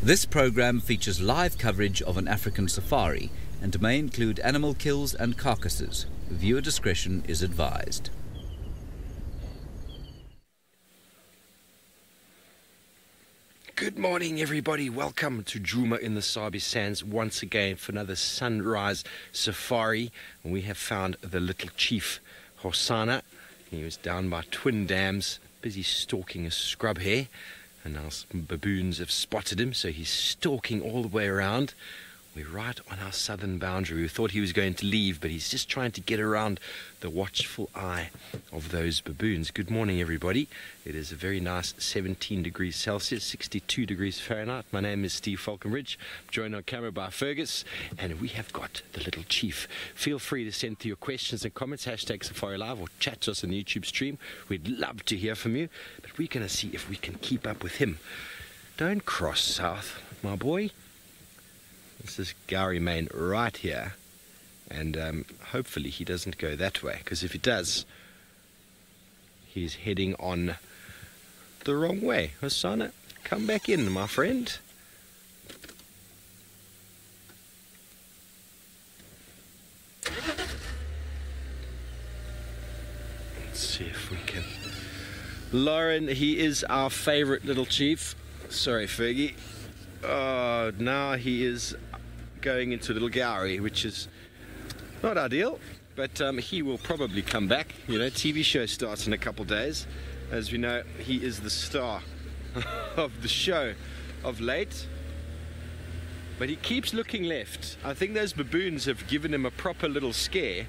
This program features live coverage of an African safari and may include animal kills and carcasses. Viewer discretion is advised. Good morning, everybody. Welcome to Djuma in the Sabi Sands once again for another sunrise safari. And we have found the little chief, Hosana. He was down by Twin Dams, busy stalking a scrub hare. And now some baboons have spotted him, so he's stalking all the way around. We're right on our southern boundary. We thought he was going to leave, but he's just trying to get around the watchful eye of those baboons. Good morning, everybody. It is a very nice 17 degrees Celsius, 62 degrees Fahrenheit. My name is Steve Falconbridge. I'm joined on camera by Fergus, and we have got the little chief. Feel free to send through your questions and comments, #SafariLive, or chat to us on the YouTube stream. We'd love to hear from you, but we're going to see if we can keep up with him. Don't cross south, my boy. This is Gowrie Main right here, and hopefully he doesn't go that way, because if he does, he's heading on the wrong way. Hosana, come back in, my friend. Let's see if we can. Lauren, he is our favorite little chief. Sorry, Fergie. Oh, now he is going into Little Gowrie, which is not ideal, but he will probably come back. You know, TV show starts in a couple days. As we know, he is the star of the show of late. But he keeps looking left. I think those baboons have given him a proper little scare.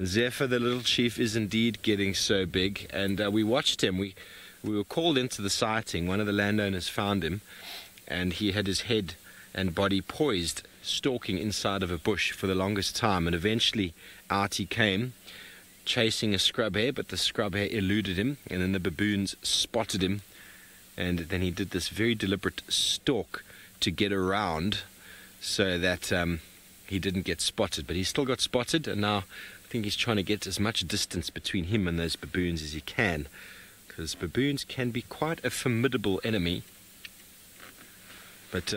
Zephyr, the little chief, is indeed getting so big, and we watched him. We were called into the sighting. One of the landowners found him, and he had his head and body poised, stalking inside of a bush for the longest time, and eventually out he came, chasing a scrub hare, but the scrub hare eluded him, and then the baboons spotted him, and then he did this very deliberate stalk to get around so that he didn't get spotted. But he still got spotted, and now I think he's trying to get as much distance between him and those baboons as he can, because baboons can be quite a formidable enemy. But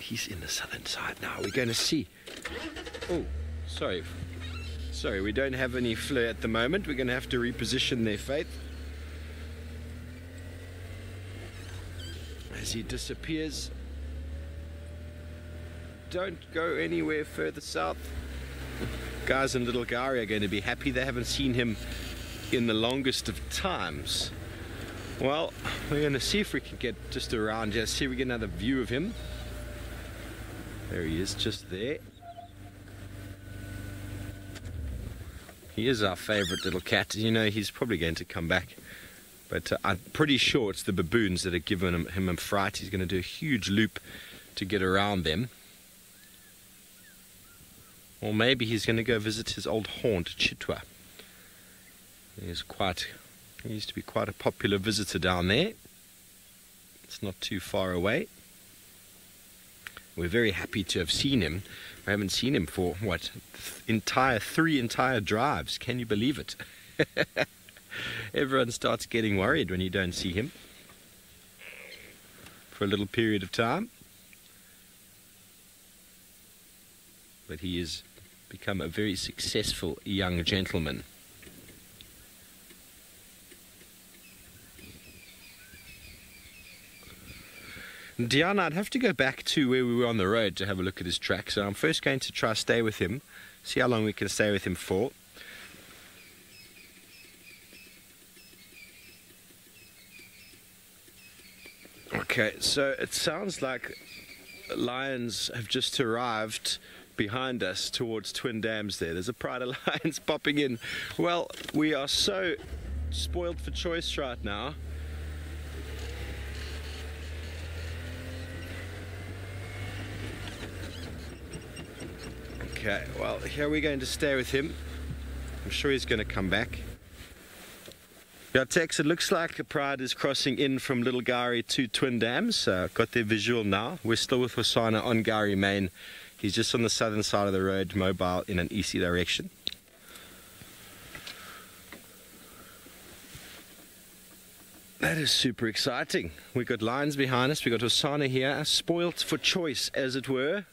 he's in the southern side now. We're going to see. Oh, sorry, we don't have any flare at the moment. We're going to have to reposition their faith as he disappears. Don't go anywhere further south. Guys in Little Gowrie are going to be happy. They haven't seen him in the longest of times. Well, we're going to see if we can get just around here, see if we get another view of him. There he is, just there. He is our favorite little cat. You know, he's probably going to come back, but I'm pretty sure it's the baboons that have given him a fright. He's going to do a huge loop to get around them. Or maybe he's going to go visit his old haunt, Chitwa. He used to be quite a popular visitor down there. It's not too far away. We're very happy to have seen him. We haven't seen him for, what, three entire drives. Can you believe it? Everyone starts getting worried when you don't see him for a little period of time. But he has become a very successful young gentleman. Diana, I'd have to go back to where we were on the road to have a look at his track, so I'm first going to try stay with him, see how long we can stay with him for. Okay, so it sounds like lions have just arrived behind us towards Twin Dams there. There's a pride of lions popping in. Well, we are so spoiled for choice right now. Okay, well, here we're going to stay with him. I'm sure he's going to come back. Yeah, Tex, it looks like the pride is crossing in from Little Gowrie to Twin Dams. Got their visual now. We're still with Hosana on Gowrie Main. He's just on the southern side of the road, mobile in an easy direction. That is super exciting. We've got lions behind us. We've got Hosanna here, spoilt for choice, as it were.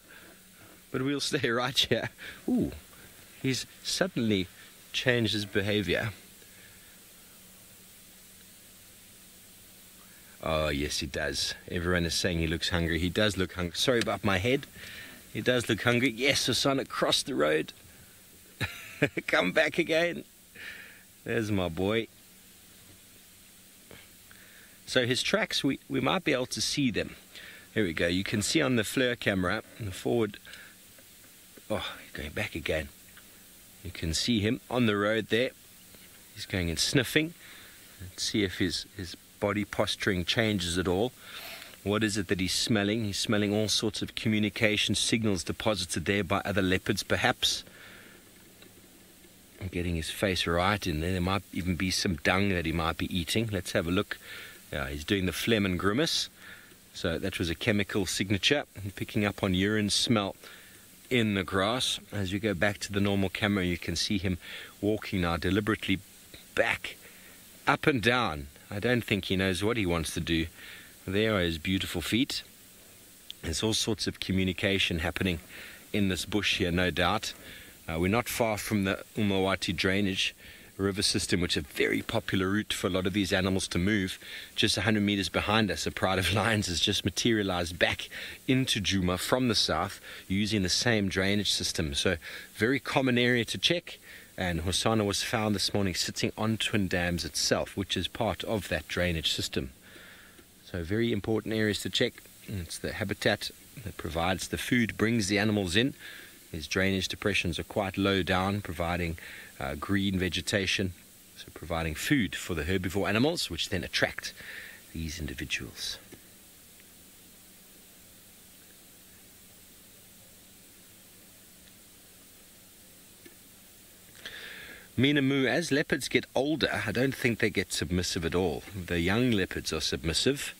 But we'll stay right here. Ooh, he's suddenly changed his behavior. Oh, yes, he does. Everyone is saying he looks hungry. He does look hungry. Sorry about my head. He does look hungry. Yes, Hosanna crossed the road. Come back again. There's my boy. So his tracks, we might be able to see them. Here we go. You can see on the FLIR camera, in the forward. Oh, going back again. You can see him on the road there. He's going and sniffing. Let's see if his body posturing changes at all. What is it that he's smelling? He's smelling all sorts of communication signals deposited there by other leopards, perhaps. I'm getting his face right in there. There might even be some dung that he might be eating. Let's have a look. Yeah, he's doing the phlegm and grimace. So that was a chemical signature. Picking up on urine smell in the grass. As you go back to the normal camera, you can see him walking now deliberately back, up and down. I don't think he knows what he wants to do. There are his beautiful feet. There's all sorts of communication happening in this bush here, no doubt. We're not far from the Umawati drainage river system, which is a very popular route for a lot of these animals to move. Just 100 meters behind us, a pride of lions has just materialized back into Djuma from the south using the same drainage system. So very common area to check. And Hosanna was found this morning sitting on Twin Dams itself, which is part of that drainage system. So very important areas to check. It's the habitat that provides the food, brings the animals in. These drainage depressions are quite low down, providing green vegetation, so providing food for the herbivore animals, which then attract these individuals. Minamu, as leopards get older, I don't think they get submissive at all. The young leopards are submissive.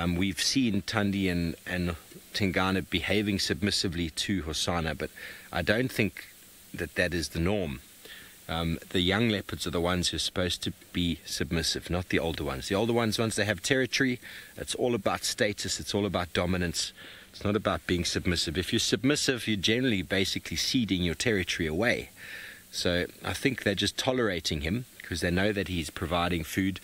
We've seen Tundi and Tingana behaving submissively to Hosanna, but I don't think that is the norm. The young leopards are the ones who are supposed to be submissive, not the older ones. The older ones, once they have territory, it's all about status, it's all about dominance. It's not about being submissive. If you're submissive, you're generally basically ceding your territory away. So I think they're just tolerating him because they know that he's providing food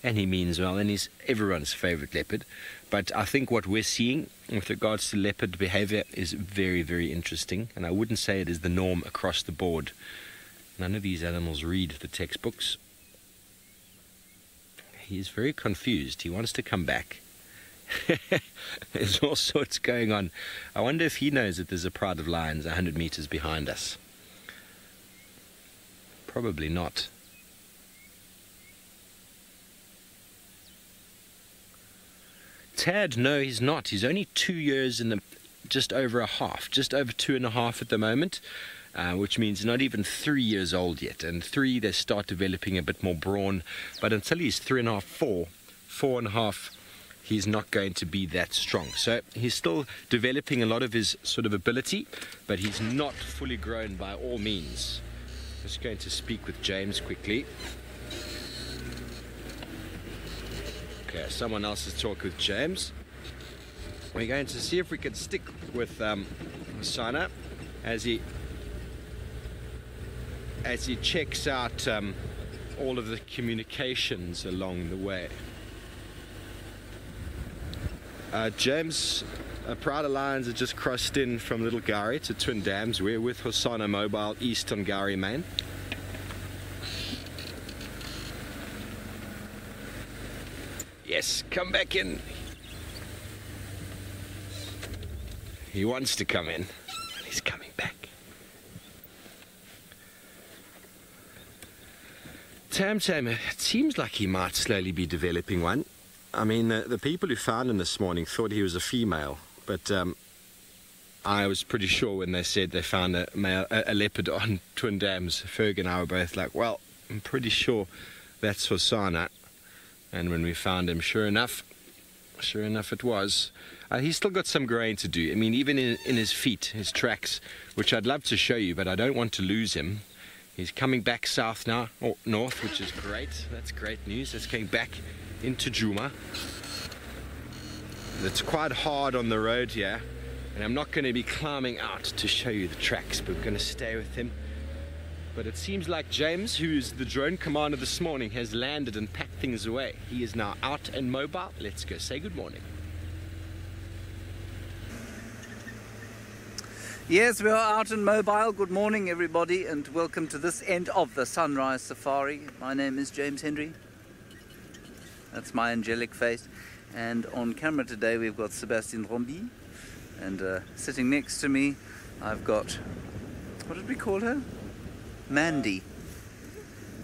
and he means well, and he's everyone's favorite leopard. But I think what we're seeing with regards to leopard behavior is very, very interesting, and I wouldn't say it is the norm across the board. None of these animals read the textbooks. He's very confused. He wants to come back. There's all sorts going on. I wonder if he knows that there's a pride of lions 100 meters behind us. Probably not. Tad, no, he's not. He's only 2 years in the, just over a half, just over 2.5 at the moment, which means not even 3 years old yet. And 3, they start developing a bit more brawn. But until he's 3.5, 4, 4.5, he's not going to be that strong. So he's still developing a lot of his sort of ability, but he's not fully grown by all means. Just going to speak with James quickly. Okay, someone else is talking with James. We're going to see if we can stick with Hosanna as he checks out all of the communications along the way. James, Pride of Lions have just crossed in from Little Gowrie to Twin Dams. We're with Hosanna Mobile east on Gowrie Main. Yes, come back in. He wants to come in. He's coming back. Tam, it seems like he might slowly be developing one. I mean, the people who found him this morning thought he was a female, but I was pretty sure when they said they found a leopard on Twin Dams. Ferg and I were both like, well, I'm pretty sure that's Hosanna. And when we found him, sure enough it was. He's still got some growing to do. I mean, even in his feet, his tracks, which I'd love to show you, but I don't want to lose him. He's coming back south now, or north, which is great. That's great news. That's going back into Djuma. It's quite hard on the road here, and I'm not going to be climbing out to show you the tracks, but we're going to stay with him. But it seems like James, who's the drone commander this morning, has landed and packed things away. He is now out and mobile. Let's go say good morning. Yes, we are out and mobile. Good morning, everybody, and welcome to this end of the Sunrise Safari. My name is James Hendry. That's my angelic face. And on camera today we've got Sebastian Rombi, and sitting next to me I've got, what did we call her? Mandy.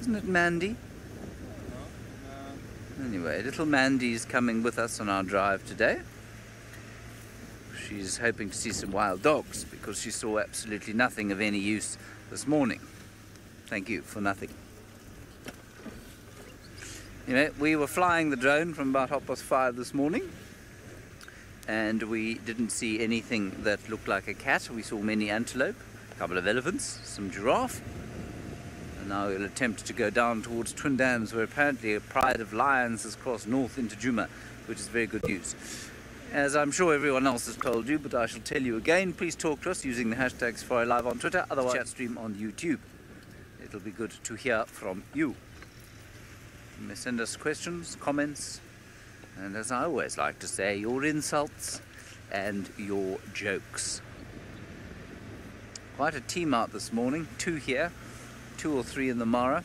Isn't it Mandy? Anyway, little Mandy's coming with us on our drive today. She's hoping to see some wild dogs because she saw absolutely nothing of any use this morning. Thank you for nothing. You know, we were flying the drone from about 5:30 this morning, and we didn't see anything that looked like a cat. We saw many antelope, a couple of elephants, some giraffe, and now we'll attempt to go down towards Twin Dams, where apparently a pride of lions has crossed north into Djuma, which is very good news. As I'm sure everyone else has told you, but I shall tell you again, please talk to us using the hashtag SafariLive on Twitter, otherwise chat stream on YouTube. It'll be good to hear from you. You may send us questions, comments, and as I always like to say, your insults and your jokes. Quite a team out this morning, 2 here, 2 or 3 in the Mara.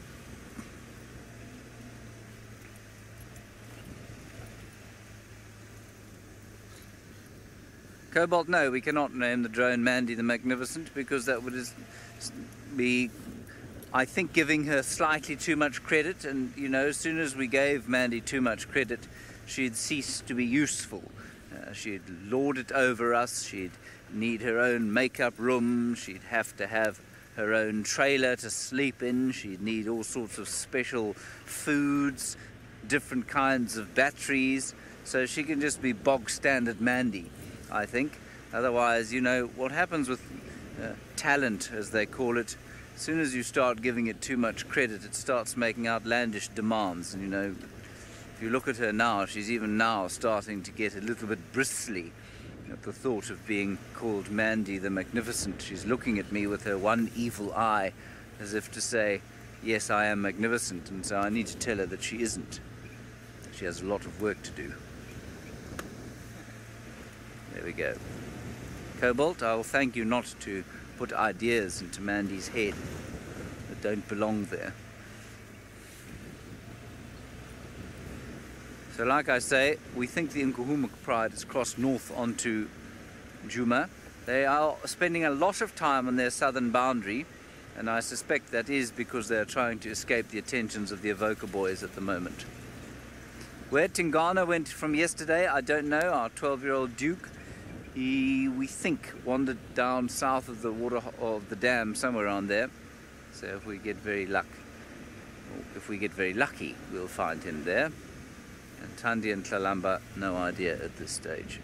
Cobalt, no, we cannot name the drone Mandy the Magnificent, because that would be, I think, giving her slightly too much credit, and you know, as soon as we gave Mandy too much credit, she'd cease to be useful. She'd lord it over us, she'd need her own makeup room, she'd have to have her own trailer to sleep in, she'd need all sorts of special foods, different kinds of batteries, so she can just be bog standard Mandy, I think. Otherwise, you know, what happens with talent, as they call it, as soon as you start giving it too much credit, it starts making outlandish demands. And you know, if you look at her now, she's even now starting to get a little bit bristly at the thought of being called Mandy the Magnificent. She's looking at me with her one evil eye, as if to say, yes, I am magnificent, and so I need to tell her that she isn't. She has a lot of work to do. There we go. Cobalt, I'll thank you not to put ideas into Mandy's head that don't belong there. So like I say, we think the Nkuhuma Pride has crossed north onto Djuma. They are spending a lot of time on their southern boundary, and I suspect that is because they're trying to escape the attentions of the Avoca boys at the moment. Where Tingana went from yesterday, I don't know. Our 12-year-old Duke, he, we think, wandered down south of the water of the dam, somewhere around there. So if we get very lucky, we'll find him there. And Tandi and Tlalamba, no idea at this stage.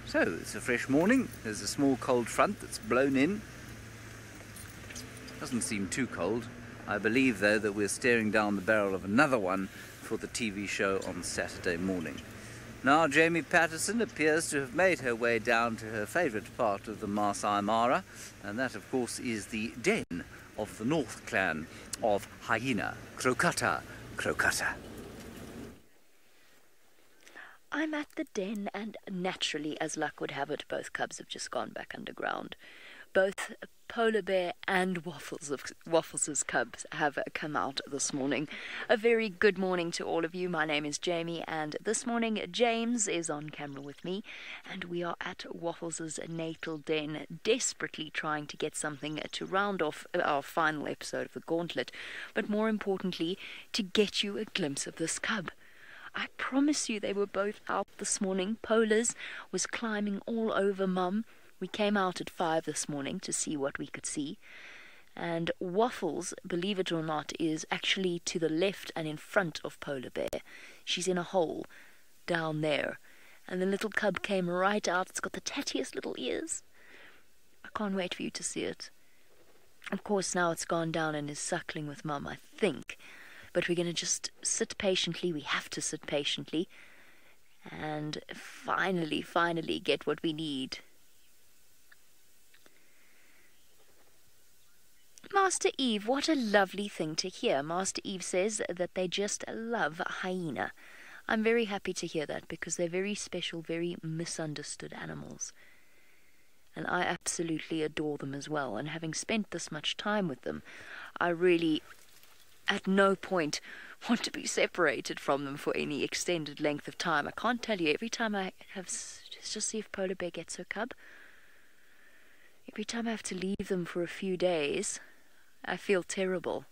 So it's a fresh morning. There's a small cold front that's blown in. Doesn't seem too cold. I believe, though, that we're staring down the barrel of another one for the TV show on Saturday morning. Now Jamie Patterson appears to have made her way down to her favourite part of the Maasai Mara, and that of course is the den of the North clan of Hyena, Krokata. I'm at the den, and naturally, as luck would have it, both cubs have just gone back underground. Both Polar Bear and Waffles' cubs have come out this morning. A very good morning to all of you. My name is Jamie, and this morning James is on camera with me, and we are at Waffles' natal den, desperately trying to get something to round off our final episode of The Gauntlet, but more importantly, to get you a glimpse of this cub. I promise you they were both out this morning. Polar's was climbing all over Mum. We came out at 5 this morning to see what we could see. And Waffles, believe it or not, is actually to the left and in front of Polar Bear. She's in a hole down there. And the little cub came right out. It's got the tattiest little ears. I can't wait for you to see it. Of course, now it's gone down and is suckling with Mum, I think. but we're going to just sit patiently. We have to sit patiently and finally get what we need. Master Eve, what a lovely thing to hear. Master Eve says that they just love hyena. I'm very happy to hear that, because they're very special, very misunderstood animals. And I absolutely adore them as well. And having spent this much time with them, I really, at no point, want to be separated from them for any extended length of time. I can't tell you, every time I have, let's just see if Polar Bear gets her cub. Every time I have to leave them for a few days, I feel terrible.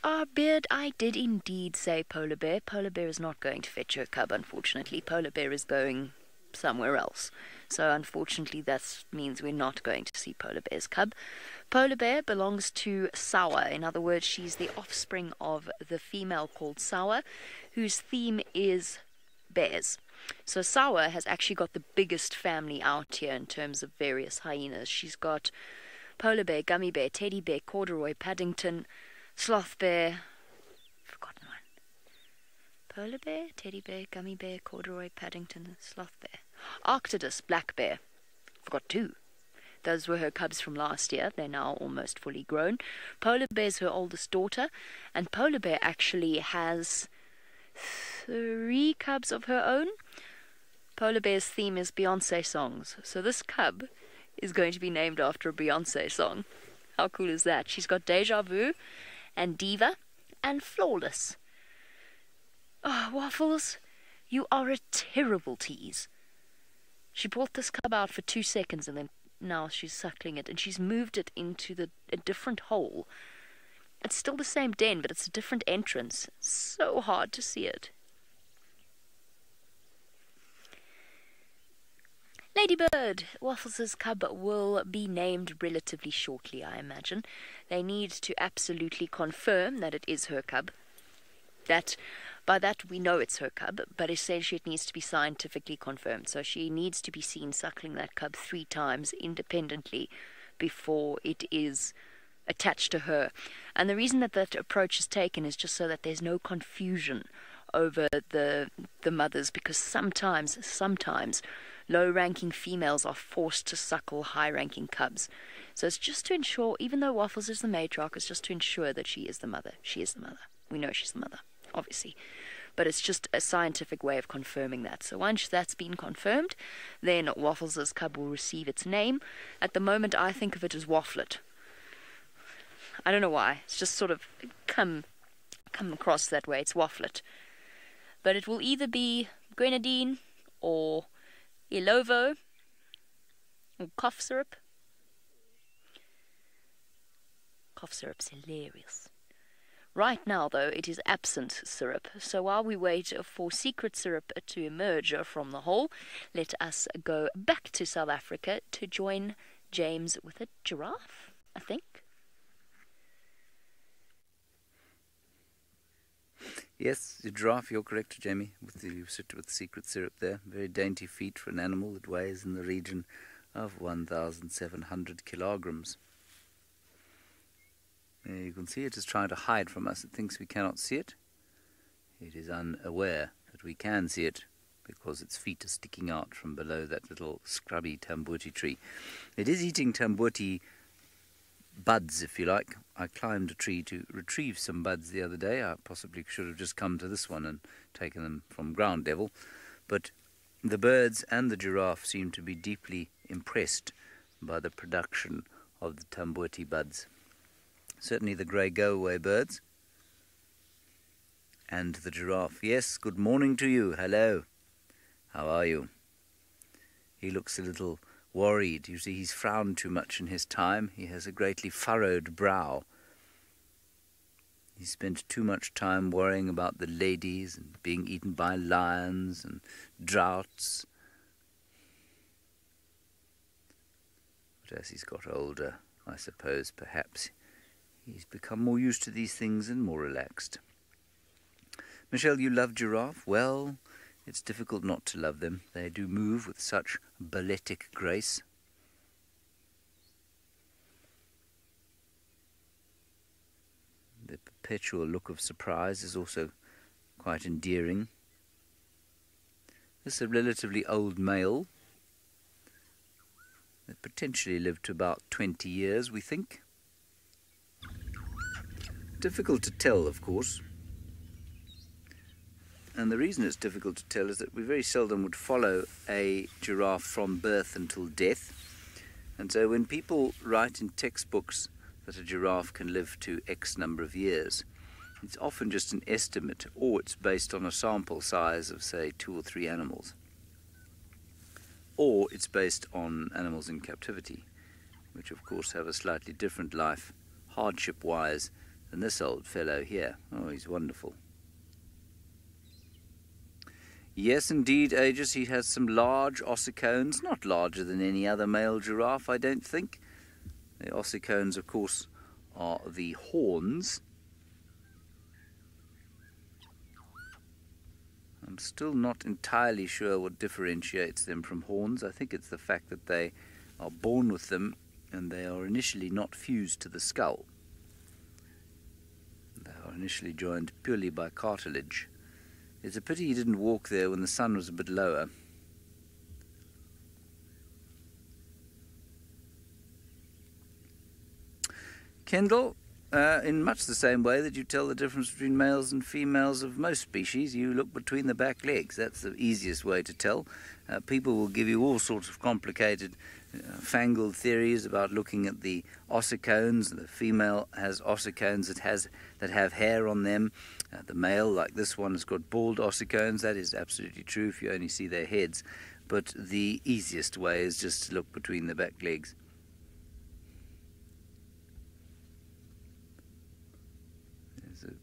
Ah, Beard, I did indeed say Polar Bear. Polar Bear is not going to fetch her cub, unfortunately. Polar Bear is going somewhere else. So, unfortunately, that means we're not going to see Polar Bear's cub. Polar Bear belongs to Sawa. In other words, she's the offspring of the female called Sawa, whose theme is bears. So Sawa has actually got the biggest family out here in terms of various hyenas. She's got Polar Bear, Gummy Bear, Teddy Bear, Corduroy, Paddington, Sloth Bear, forgotten one. Polar Bear, Teddy Bear, Gummy Bear, Corduroy, Paddington, Sloth Bear. Arctidus, Black Bear. Forgot two. Those were her cubs from last year. They're now almost fully grown. Polar Bear's her oldest daughter, and Polar Bear actually has 3 cubs of her own. Polar Bear's theme is Beyonce songs. So this cub is going to be named after a Beyonce song. How cool is that? She's got Deja Vu and Diva and Flawless. Oh, Waffles, you are a terrible tease. She brought this cub out for 2 seconds and then now she's suckling it, and she's moved it into a different hole. It's still the same den, but it's a different entrance. It's so hard to see it. Ladybird, Waffles' cub will be named relatively shortly, I imagine. They need to absolutely confirm that it is her cub. By that we know it's her cub, but essentially it needs to be scientifically confirmed. So she needs to be seen suckling that cub 3 times independently before it is attached to her. And the reason that that approach is taken is just so that there's no confusion over the mothers, because sometimes low-ranking females are forced to suckle high-ranking cubs. So it's just to ensure, even though Waffles is the matriarch, it's just to ensure that she is the mother. She is the mother. We know she's the mother, obviously. But it's just a scientific way of confirming that. So once that's been confirmed, then Waffles' cub will receive its name. At the moment, I think of it as Wafflet. I don't know why. It's just sort of come across that way. It's Wafflet. But it will either be Grenadine or Ilovo or cough syrup. Cough syrup's hilarious. Right now, though, it is absent syrup. So while we wait for secret syrup to emerge from the hole, let us go back to South Africa to join James with a giraffe, I think. Yes, the giraffe, you're correct, Jamie. You sit with the secret syrup there. Very dainty feat for an animal that weighs in the region of 1,700 kilograms. You can see it is trying to hide from us. It thinks we cannot see it. It is unaware that we can see it because its feet are sticking out from below that little scrubby tambuti tree. It is eating tambuti buds, if you like. I climbed a tree to retrieve some buds the other day. I possibly should have just come to this one and taken them from ground level. But the birds and the giraffe seem to be deeply impressed by the production of the tambuti buds. Certainly the grey go-away birds. And the giraffe. Yes, good morning to you. Hello. How are you? He looks a little worried. You see, he's frowned too much in his time. He has a greatly furrowed brow. He spent too much time worrying about the ladies and being eaten by lions and droughts. But as he's got older, I suppose perhaps he's become more used to these things and more relaxed. Michelle, you love giraffe? Well, it's difficult not to love them. They do move with such balletic grace. perpetual look of surprise is also quite endearing. This is a relatively old male that potentially lived to about 20 years, we think. Difficult to tell, of course. And the reason it's difficult to tell is that we very seldom would follow a giraffe from birth until death. And so when people write in textbooks that a giraffe can live to X number of years, it's often just an estimate, or it's based on a sample size of, say, 2 or 3 animals. Or it's based on animals in captivity, which of course have a slightly different life, hardship-wise, than this old fellow here. Oh, he's wonderful. Yes, indeed, Aegis, he has some large ossicones, not larger than any other male giraffe, I don't think. The ossicones, of course, are the horns. I'm still not entirely sure what differentiates them from horns. I think it's the fact that they are born with them and they are initially not fused to the skull. They are initially joined purely by cartilage. It's a pity he didn't walk there when the sun was a bit lower. Kendall, in much the same way that you tell the difference between males and females of most species, you look between the back legs. That's the easiest way to tell. People will give you all sorts of complicated, fangled theories about looking at the ossicones. The female has ossicones that have hair on them. The male, like this one, has got bald ossicones. That is absolutely true if you only see their heads. But the easiest way is just to look between the back legs. There's an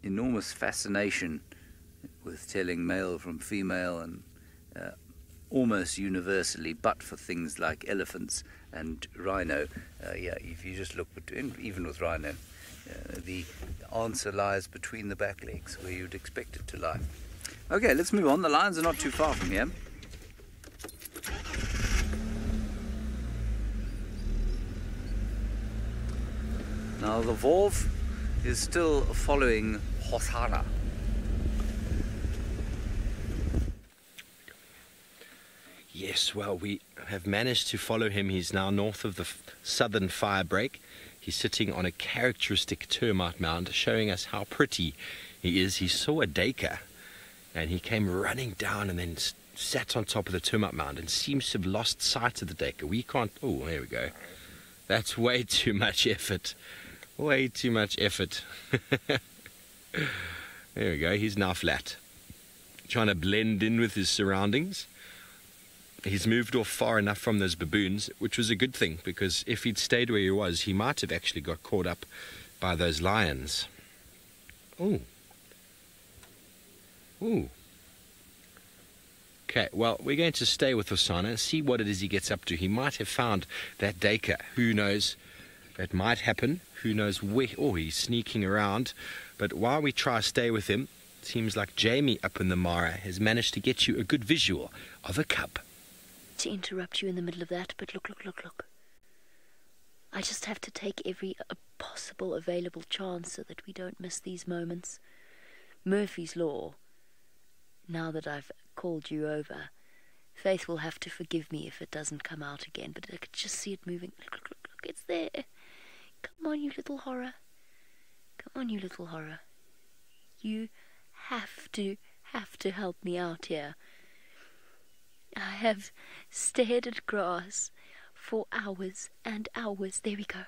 enormous fascination with telling male from female, and almost universally, but for things like elephants and rhino. Yeah, if you just look between, even with rhino, the answer lies between the back legs, where you'd expect it to lie. Okay, let's move on. The lions are not too far from here. Now the wolf is still following Hosanna. Yes, well, we have managed to follow him. He's now north of the southern fire break. He's sitting on a characteristic termite mound, showing us how pretty he is. He saw a duiker, and he came running down and then sat on top of the termite mound and seems to have lost sight of the duiker. We can't... Oh, there we go. That's way too much effort. Way too much effort. There we go. He's now flat, trying to blend in with his surroundings. He's moved off far enough from those baboons, which was a good thing, because if he'd stayed where he was, he might have actually got caught up by those lions. Ooh. Ooh. Okay, well, we're going to stay with Hosanna and see what it is he gets up to. He might have found that duiker. Who knows? It might happen. Who knows where? Oh, he's sneaking around. But while we try to stay with him, it seems like Jamie up in the Mara has managed to get you a good visual of a cub. To interrupt you in the middle of that, but look. I just have to take every possible available chance so that we don't miss these moments. Murphy's Law. Now that I've called you over, Faith will have to forgive me if it doesn't come out again, but I could just see it moving. Look, it's there. Come on, you little horror. Come on, you little horror. You have to help me out here. I have stared at grass for hours and hours. There we go.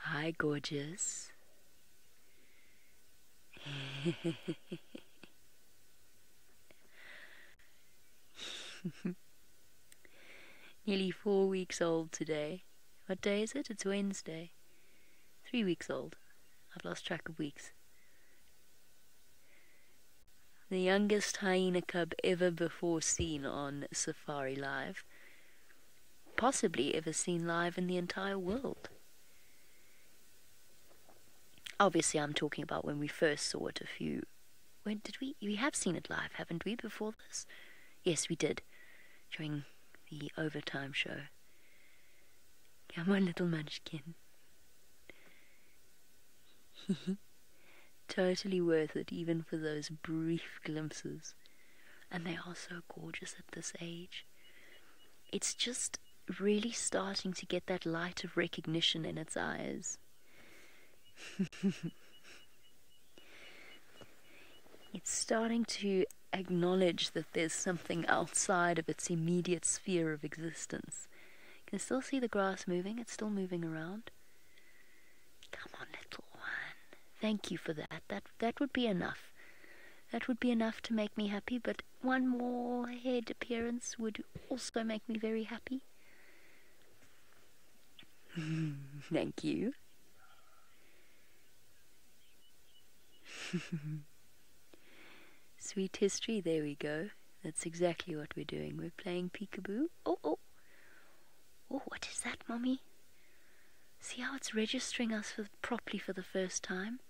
Hi, gorgeous. Nearly 4 weeks old today. What day is it? It's Wednesday. 3 weeks old. I've lost track of weeks. The youngest hyena cub ever before seen on SafariLive. Possibly ever seen live in the entire world. Obviously, I'm talking about when we first saw it a few... When did we... We have seen it live, haven't we, before this? Yes, we did. During the overtime show. Come on, little munchkin. Totally worth it, even for those brief glimpses. And they are so gorgeous at this age. It's just really starting to get that light of recognition in its eyes. It's starting to acknowledge that there's something outside of its immediate sphere of existence. You can still see the grass moving. It's still moving around. Come on, little one. Thank you for that. That would be enough. That would be enough to make me happy, but one more head appearance would also make me very happy. Thank you. Sweet history, there we go. That's exactly what we're doing. We're playing peekaboo. Oh, what is that, Mommy? See how it's registering us properly for the first time?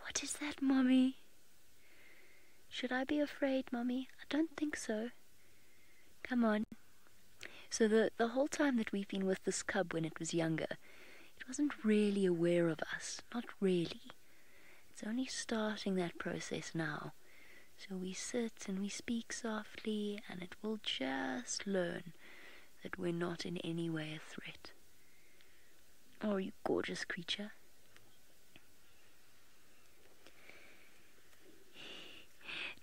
What is that, Mommy? Should I be afraid, Mommy? I don't think so. Come on. So the whole time that we've been with this cub when it was younger, it wasn't really aware of us. Not really. It's only starting that process now. So we sit and we speak softly, and it will just learn that we're not in any way a threat. Oh, you gorgeous creature.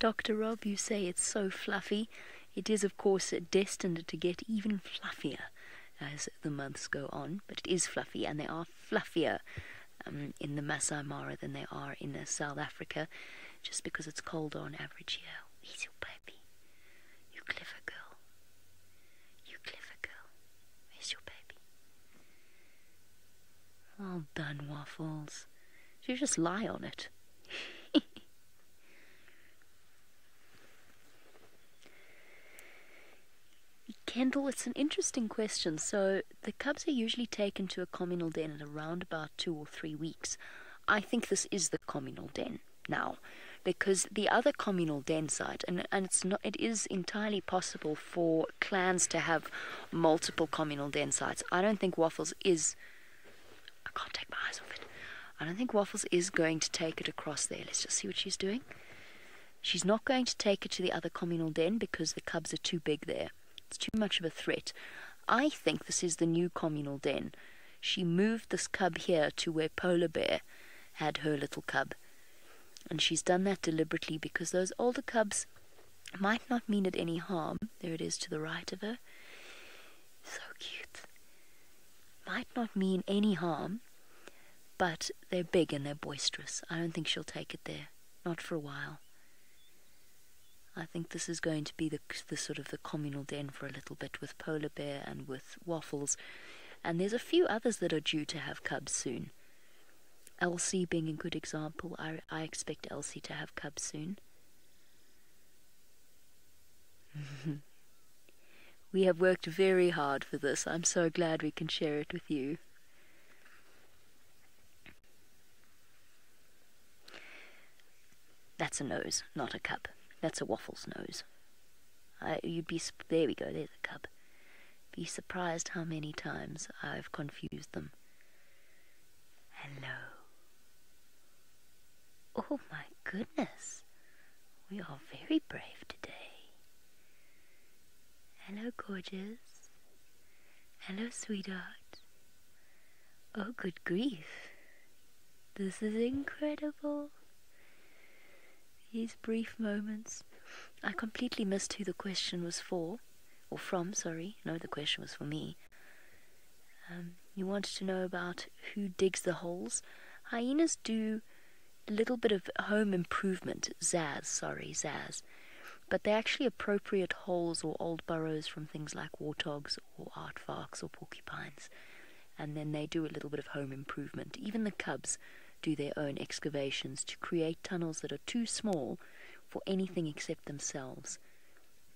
Dr. Rob, you say it's so fluffy. It is, of course, destined to get even fluffier as the months go on, but it is fluffy, and they are fluffier in the Masai Mara than they are in South Africa, just because it's colder on average here. He's your baby. You clever girl. You clever girl. Where's your baby? Well done, Waffles. You just lie on it. Kendall, it's an interesting question. So the cubs are usually taken to a communal den at around about 2 or 3 weeks. I think this is the communal den now, because the other communal den site, and it is entirely possible for clans to have multiple communal den sites. I don't think Waffles is. I can't take my eyes off it. I don't think Waffles is going to take it across there. Let's just see what she's doing. She's not going to take it to the other communal den because the cubs are too big there. It's too much of a threat. I think this is the new communal den. She moved this cub here to where Polar Bear had her little cub. And she's done that deliberately because those older cubs might not mean it any harm. There it is to the right of her. So cute. Might not mean any harm, but they're big and they're boisterous. I don't think she'll take it there. Not for a while. I think this is going to be the sort of the communal den for a little bit with Polar Bear and with Waffles. And there's a few others that are due to have cubs soon. Elsie being a good example. I expect Elsie to have cubs soon. We have worked very hard for this. I'm so glad we can share it with you. That's a nose, not a cub. That's a Waffles nose. There we go, there's a cub. Be surprised how many times I've confused them. Hello. Oh my goodness. We are very brave today. Hello, gorgeous. Hello, sweetheart. Oh, good grief. This is incredible. These brief moments. I completely missed who the question was for. Or from, sorry. No, the question was for me. You wanted to know about who digs the holes. Hyenas do a little bit of home improvement. Zaz. But they're actually appropriate holes or old burrows from things like warthogs or aardvarks or porcupines. And then they do a little bit of home improvement. Even the cubs do their own excavations to create tunnels that are too small for anything except themselves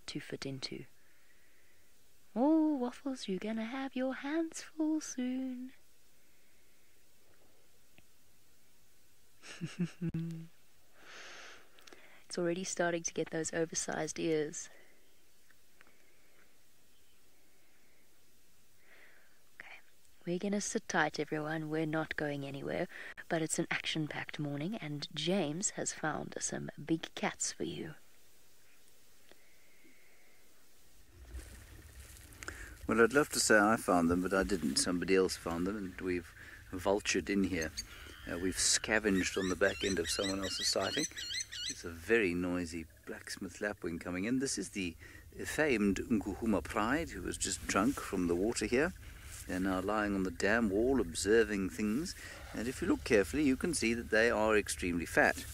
to fit into. Oh, Waffles, you're gonna have your hands full soon. It's already starting to get those oversized ears. Okay, We're going to sit tight, everyone. We're not going anywhere. But it's an action-packed morning, and James has found some big cats for you. Well, I'd love to say I found them, but I didn't. Somebody else found them, and we've vultured in here. We've scavenged on the back end of someone else's sighting. It's a very noisy blacksmith lapwing coming in. This is the famed Nkuhuma Pride, who was just drunk from the water here. They're now lying on the dam wall observing things, and if you look carefully you can see that they are extremely fat.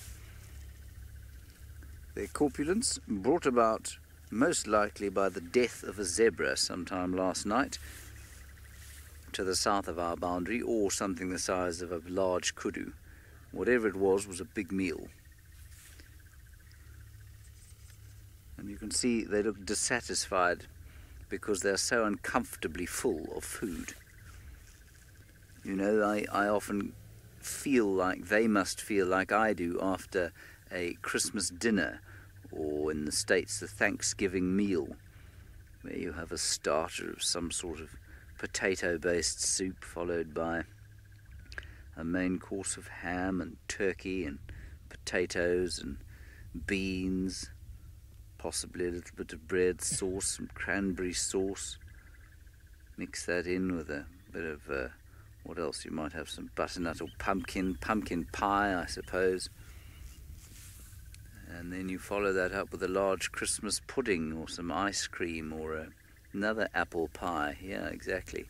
Their corpulence brought about most likely by the death of a zebra sometime last night to the south of our boundary, or something the size of a large kudu. Whatever it was a big meal. And you can see they look dissatisfied because they're so uncomfortably full of food. You know, I often feel like they must feel like I do after a Christmas dinner, or in the States the Thanksgiving meal, where you have a starter of some sort of potato-based soup followed by a main course of ham and turkey and potatoes and beans, possibly a little bit of bread sauce, some cranberry sauce. Mix that in with a bit of, what else? You might have some butternut or pumpkin pie, I suppose. And then you follow that up with a large Christmas pudding or some ice cream or another apple pie. Yeah, exactly.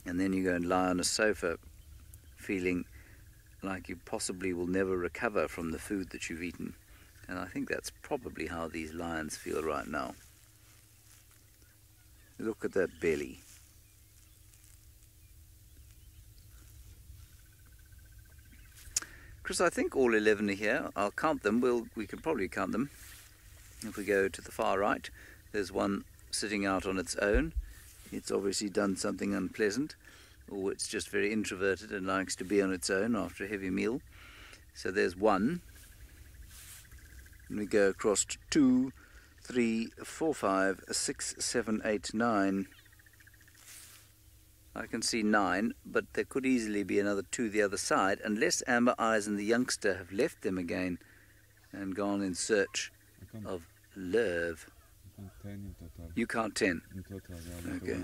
And then you go and lie on a sofa feeling like you possibly will never recover from the food that you've eaten. And I think that's probably how these lions feel right now. Look at that belly. Chris, I think all 11 are here. I'll count them. We can probably count them. If we go to the far right, there's one sitting out on its own. It's obviously done something unpleasant, or it's just very introverted and likes to be on its own after a heavy meal. So there's one. And we go across to 2, 3, 4, 5, 6, 7, 8, 9. I can see 9, but there could easily be another 2 the other side, unless Amber Eyes and the youngster have left them again and gone in search of love. You count 10? In total, yeah. Okay.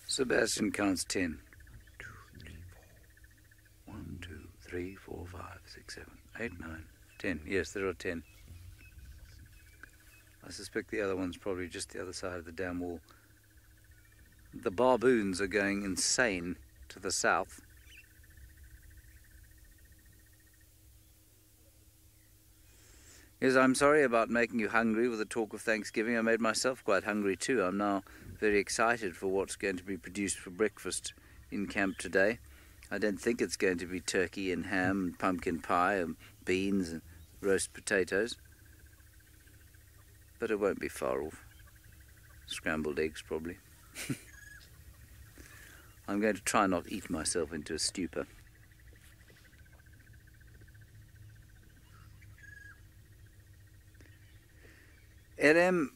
Sebastian counts 10. 1, 2, 3, 4, 5, 6, 7, 8, 9, 10. Yes, there are 10. I suspect the other one's probably just the other side of the dam wall. The baboons are going insane to the south. Yes, I'm sorry about making you hungry with the talk of Thanksgiving. I made myself quite hungry too. I'm now very excited for what's going to be produced for breakfast in camp today. I don't think it's going to be turkey and ham and pumpkin pie and beans and roast potatoes. But it won't be far off. Scrambled eggs, probably. I'm going to try not eat myself into a stupor. LM,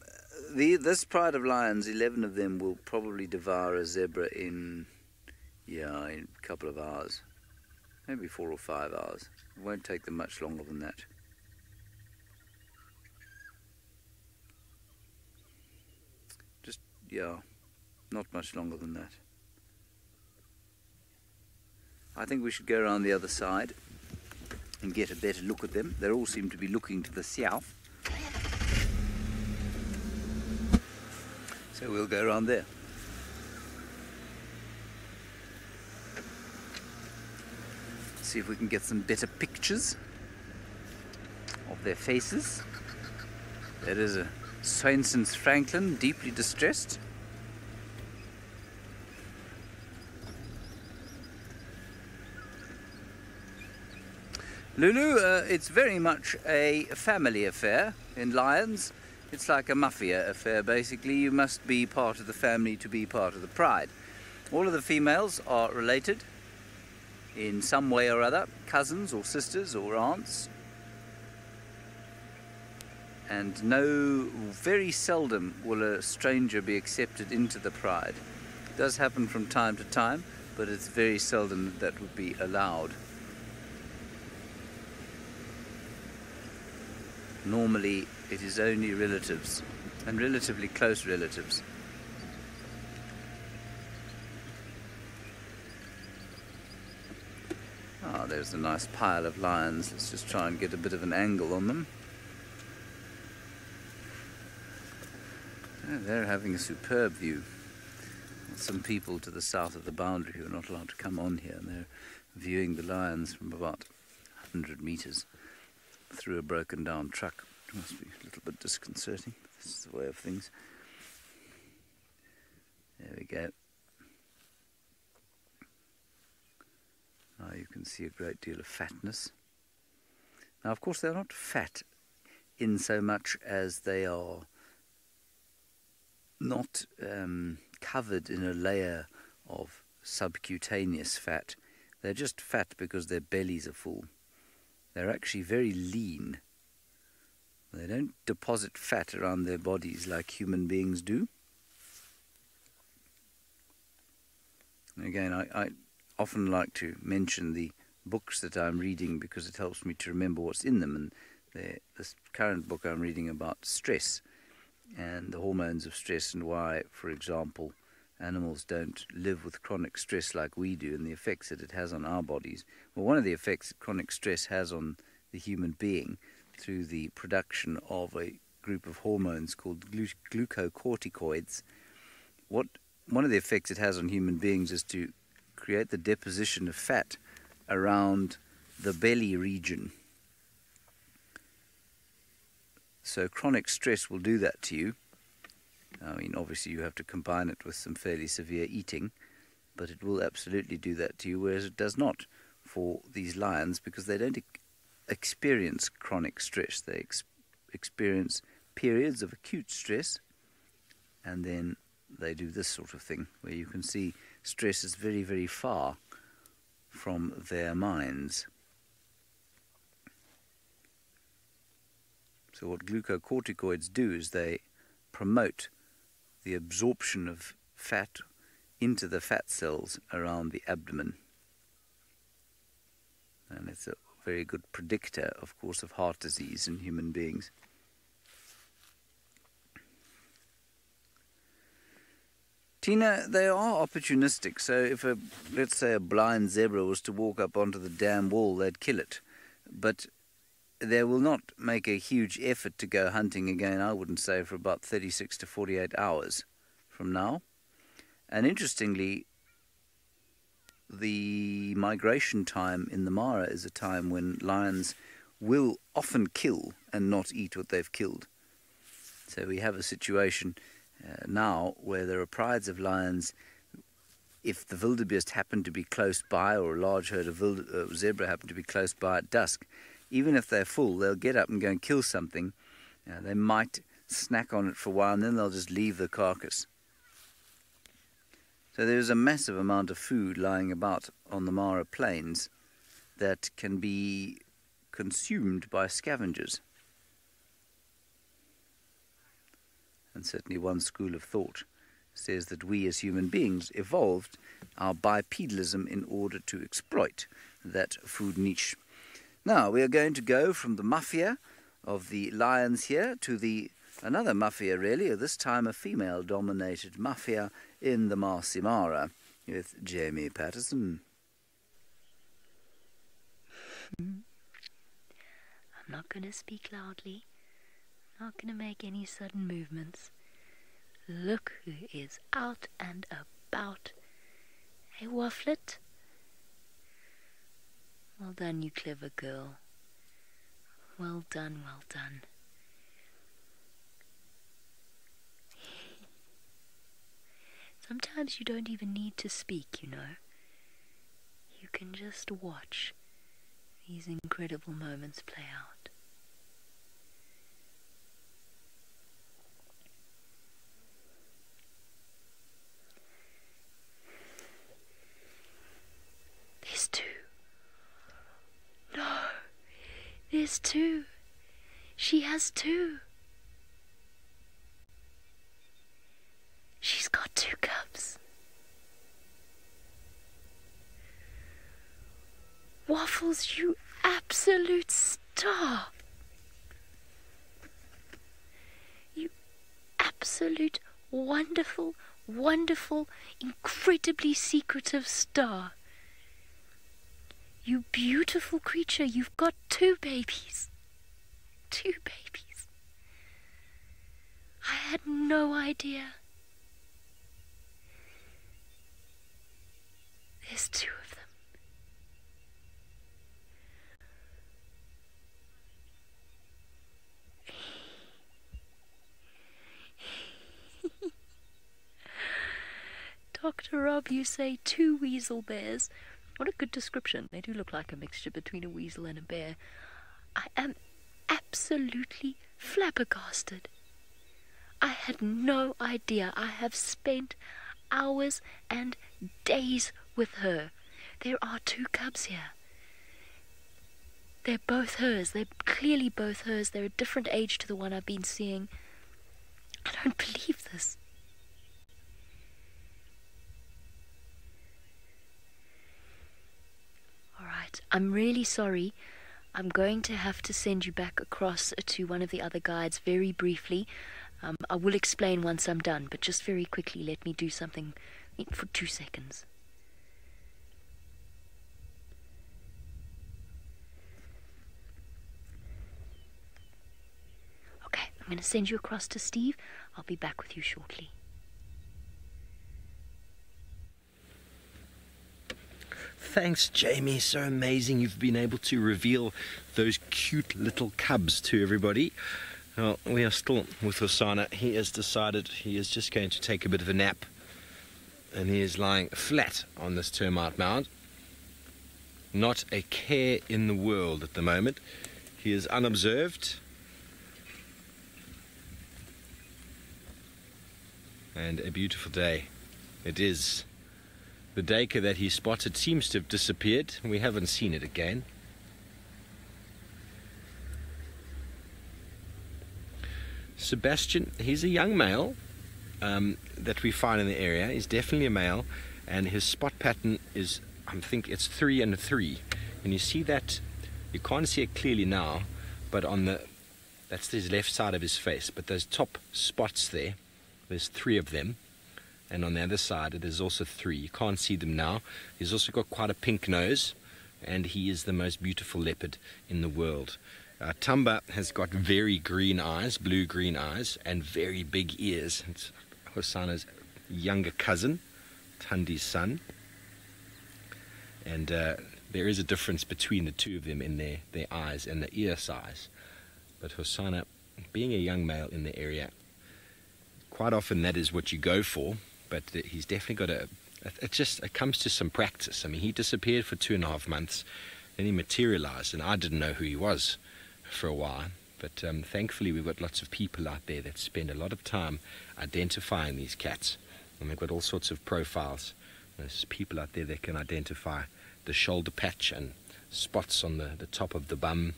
this pride of lions, 11 of them will probably devour a zebra in a couple of hours. Maybe 4 or 5 hours. It won't take them much longer than that. Yeah, not much longer than that. I think we should go around the other side and get a better look at them. They all seem to be looking to the south. So we'll go around there. See if we can get some better pictures of their faces. There is a Swainson's Franklin, deeply distressed. Lulu, it's very much a family affair in lions. It's like a mafia affair, basically. You must be part of the family to be part of the pride. All of the females are related in some way or other, cousins or sisters or aunts. And very seldom will a stranger be accepted into the pride. It does happen from time to time, but it's very seldom that would be allowed. Normally it is only relatives, and relatively close relatives. Ah, there's a nice pile of lions. Let's just try and get a bit of an angle on them. Oh, they're having a superb view. Some people to the south of the boundary who are not allowed to come on here, and they're viewing the lions from about 100 meters through a broken down truck. It must be a little bit disconcerting. This is the way of things. There we go. Now you can see a great deal of fatness. Now, of course, they're not fat in so much as they are not covered in a layer of subcutaneous fat. They're just fat because their bellies are full. They're actually very lean. They don't deposit fat around their bodies like human beings do. Again, I often like to mention the books that I'm reading because it helps me to remember what's in them. And this current book I'm reading about stress and the hormones of stress, and why, for example, animals don't live with chronic stress like we do, and the effects that it has on our bodies. Well, one of the effects that chronic stress has on the human being through the production of a group of hormones called glucocorticoids. One of the effects it has on human beings is to create the deposition of fat around the belly region. So chronic stress will do that to you. I mean, obviously you have to combine it with some fairly severe eating, but it will absolutely do that to you, whereas it does not for these lions, because they don't experience chronic stress. They experience periods of acute stress, and then they do this sort of thing, where you can see stress is very, very far from their minds. So what glucocorticoids do is they promote the absorption of fat into the fat cells around the abdomen. And it's a very good predictor, of course, of heart disease in human beings. Tina, they are opportunistic. So if let's say a blind zebra was to walk up onto the dam wall, they'd kill it. But they will not make a huge effort to go hunting again, I wouldn't say, for about 36 to 48 hours from now. And interestingly, the migration time in the Mara is a time when lions will often kill and not eat what they've killed. So we have a situation now where there are prides of lions. If the wildebeest happen to be close by, or a large herd of zebra happen to be close by at dusk, even if they're full, they'll get up and go and kill something. They might snack on it for a while, and then they'll just leave the carcass. So there's a massive amount of food lying about on the Mara plains that can be consumed by scavengers. And certainly one school of thought says that we as human beings evolved our bipedalism in order to exploit that food niche. Now, we are going to go from the mafia of the lions here to another mafia, really, this time a female-dominated mafia in the Marsi Mara, with Jamie Patterson. I'm not going to speak loudly. I'm not going to make any sudden movements. Look who is out and about. Hey, Wafflet. Well done, you clever girl. Well done, well done. Sometimes you don't even need to speak, you know. You can just watch these incredible moments play out. There's two. No, there's two. She has two. She's got two cubs. Waffles, you absolute star. You absolute wonderful, wonderful, incredibly secretive star. You beautiful creature, you've got 2 babies. 2 babies. I had no idea. There's 2 of them. Dr. Rob, you say 2 weasel bears. What a good description. They do look like a mixture between a weasel and a bear. I am absolutely flabbergasted. I had no idea. I have spent hours and days with her. There are 2 cubs here. They're both hers. They're clearly both hers. They're a different age to the one I've been seeing. I don't believe this. Alright, I'm really sorry. I'm going to have to send you back across to one of the other guides very briefly. I will explain once I'm done, but just very quickly let me do something for 2 seconds. Okay, I'm going to send you across to Steve. I'll be back with you shortly. Thanks, Jamie. So amazing you've been able to reveal those cute little cubs to everybody. Well, we are still with Hosanna. He has decided he is just going to take a bit of a nap. And he is lying flat on this termite mound. Not a care in the world at the moment. He is unobserved. And a beautiful day it is. The duiker that he spotted seems to have disappeared. We haven't seen it again. Sebastian, he's a young male that we find in the area. He's definitely a male, and his spot pattern is, I think it's 3 and 3. And you see that, you can't see it clearly now, but that's his left side of his face. But those top spots there's 3 of them. And on the other side there's also 3. You can't see them now. He's also got quite a pink nose, and he is the most beautiful leopard in the world. Tamba has got very green eyes, blue-green eyes, and very big ears. It's Hosanna's younger cousin, Tandi's son. And there is a difference between the 2 of them in their eyes and the ear size. But Hosanna, being a young male in the area, quite often that is what you go for. But he's definitely got it comes to some practice. I mean, he disappeared for 2.5 months, then he materialized, and I didn't know who he was for a while. But thankfully we've got lots of people out there that spend a lot of time identifying these cats, and they've got all sorts of profiles. There's people out there that can identify the shoulder patch and spots on the top of the bum,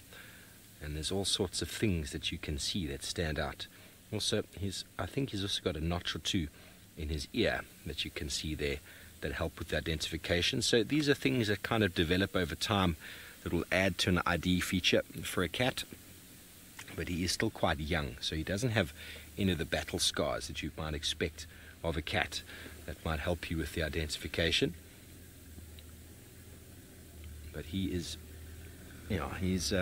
and there's all sorts of things that you can see that stand out. Also, I think he's also got a notch or 2 in his ear that you can see there that help with the identification. So these are things that kind of develop over time that will add to an ID feature for a cat. But he is still quite young, so he doesn't have any of the battle scars that you might expect of a cat that might help you with the identification. But he is, he's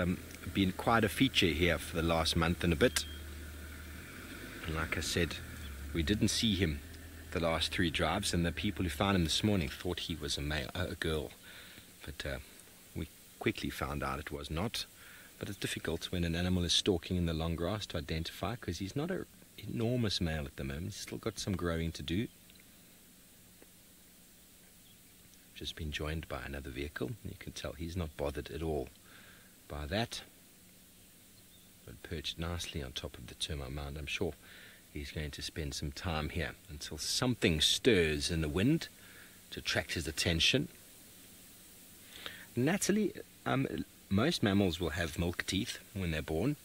been quite a feature here for the last month and a bit. And like I said, we didn't see him the last 3 drives, and the people who found him this morning thought he was a girl. But we quickly found out it was not. But it's difficult when an animal is stalking in the long grass to identify, because he's not an enormous male at the moment. He's still got some growing to do. Just been joined by another vehicle. You can tell he's not bothered at all by that. But perched nicely on top of the termite mound. I'm sure he's going to spend some time here until something stirs in the wind to attract his attention. Naturally, most mammals will have milk teeth when they're born,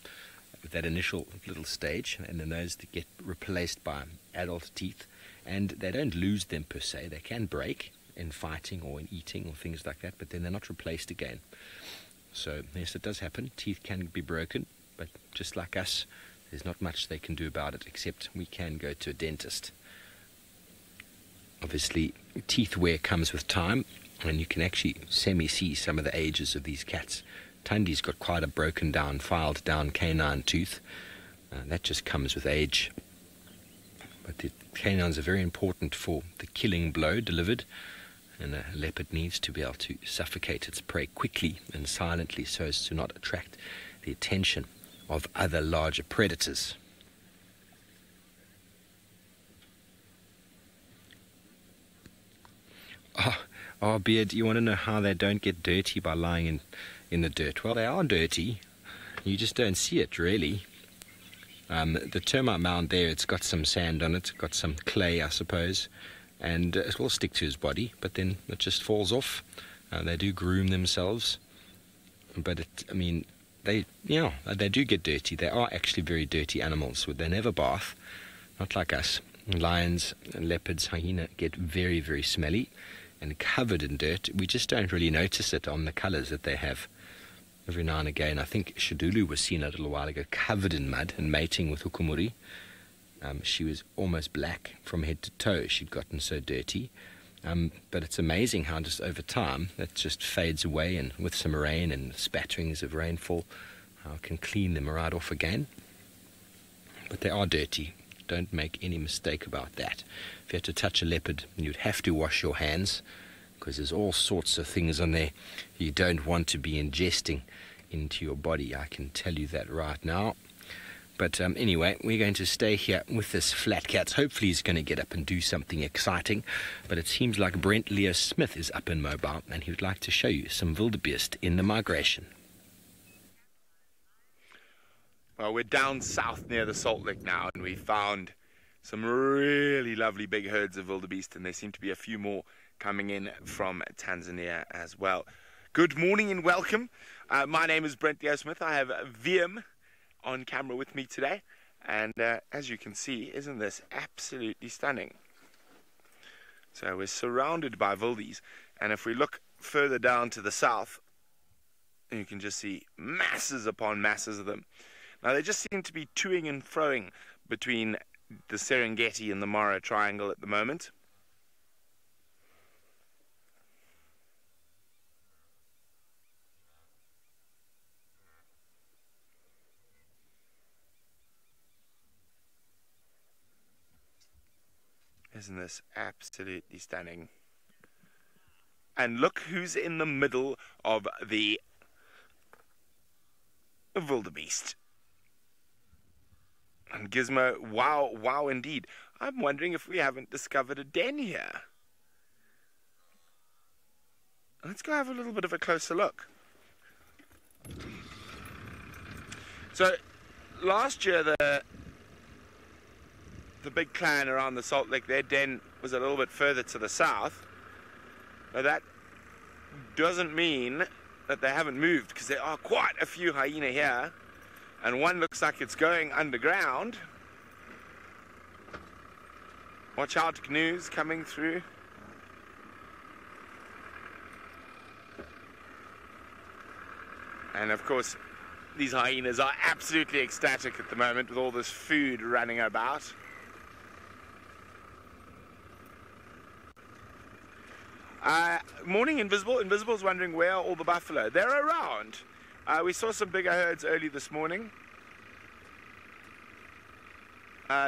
with that initial little stage, and then those get replaced by adult teeth, and they don't lose them per se. They can break, in fighting or in eating or things like that, but then they're not replaced again. So yes, it does happen. Teeth can be broken, but just like us, there's not much they can do about it, except we can go to a dentist. Obviously, teeth wear comes with time, and you can actually semi-see some of the ages of these cats. Tundi's got quite a broken down, filed down canine tooth. That just comes with age. But the canines are very important for the killing blow delivered, and a leopard needs to be able to suffocate its prey quickly and silently so as to not attract the attention of other larger predators. Oh, Beard, you want to know how they don't get dirty by lying in the dirt? Well, they are dirty. You just don't see it, really. The termite mound there, it's got some sand on it, got some clay, I suppose, and it will stick to his body, but then it just falls off. They do groom themselves, but they do get dirty. They are actually very dirty animals. They never bath, not like us. Lions, leopards, hyena get very, very smelly and covered in dirt. We just don't really notice it on the colours that they have. Every now and again, I think Shadulu was seen a little while ago covered in mud and mating with Hukumuri. She was almost black from head to toe. She'd gotten so dirty. But it's amazing how just over time that just fades away, and with some rain and spatterings of rainfall, how it can clean them right off again. But they are dirty. Don't make any mistake about that. If you had to touch a leopard, you'd have to wash your hands, because there's all sorts of things on there you don't want to be ingesting into your body. I can tell you that right now. But anyway, we're going to stay here with this flat cat. Hopefully he's going to get up and do something exciting. But it seems like Brent Leo Smith is up and mobile, and he would like to show you some wildebeest in the migration. Well, we're down south near the Salt Lick now, and we found some really lovely big herds of wildebeest, and there seem to be a few more coming in from Tanzania as well. Good morning and welcome. My name is Brent Leo Smith. I have VM on camera with me today, and as you can see, isn't this absolutely stunning? So we're surrounded by wildies, and if we look further down to the south, you can just see masses upon masses of them. Now they just seem to be toing and froing between the Serengeti and the Mara Triangle at the moment. Isn't this absolutely stunning? And look who's in the middle of the wildebeest. And Gizmo, wow indeed. I'm wondering if we haven't discovered a den here. Let's go have a little bit of a closer look. So, last year the big clan around the Salt Lake, their den was a little bit further to the south. But that doesn't mean that they haven't moved, because there are quite a few hyena here, and one looks like it's going underground. Watch out, gnu's coming through. And of course, these hyenas are absolutely ecstatic at the moment with all this food running about. Morning, Invisible. Invisible's wondering where are all the buffalo. They're around. We saw some bigger herds early this morning.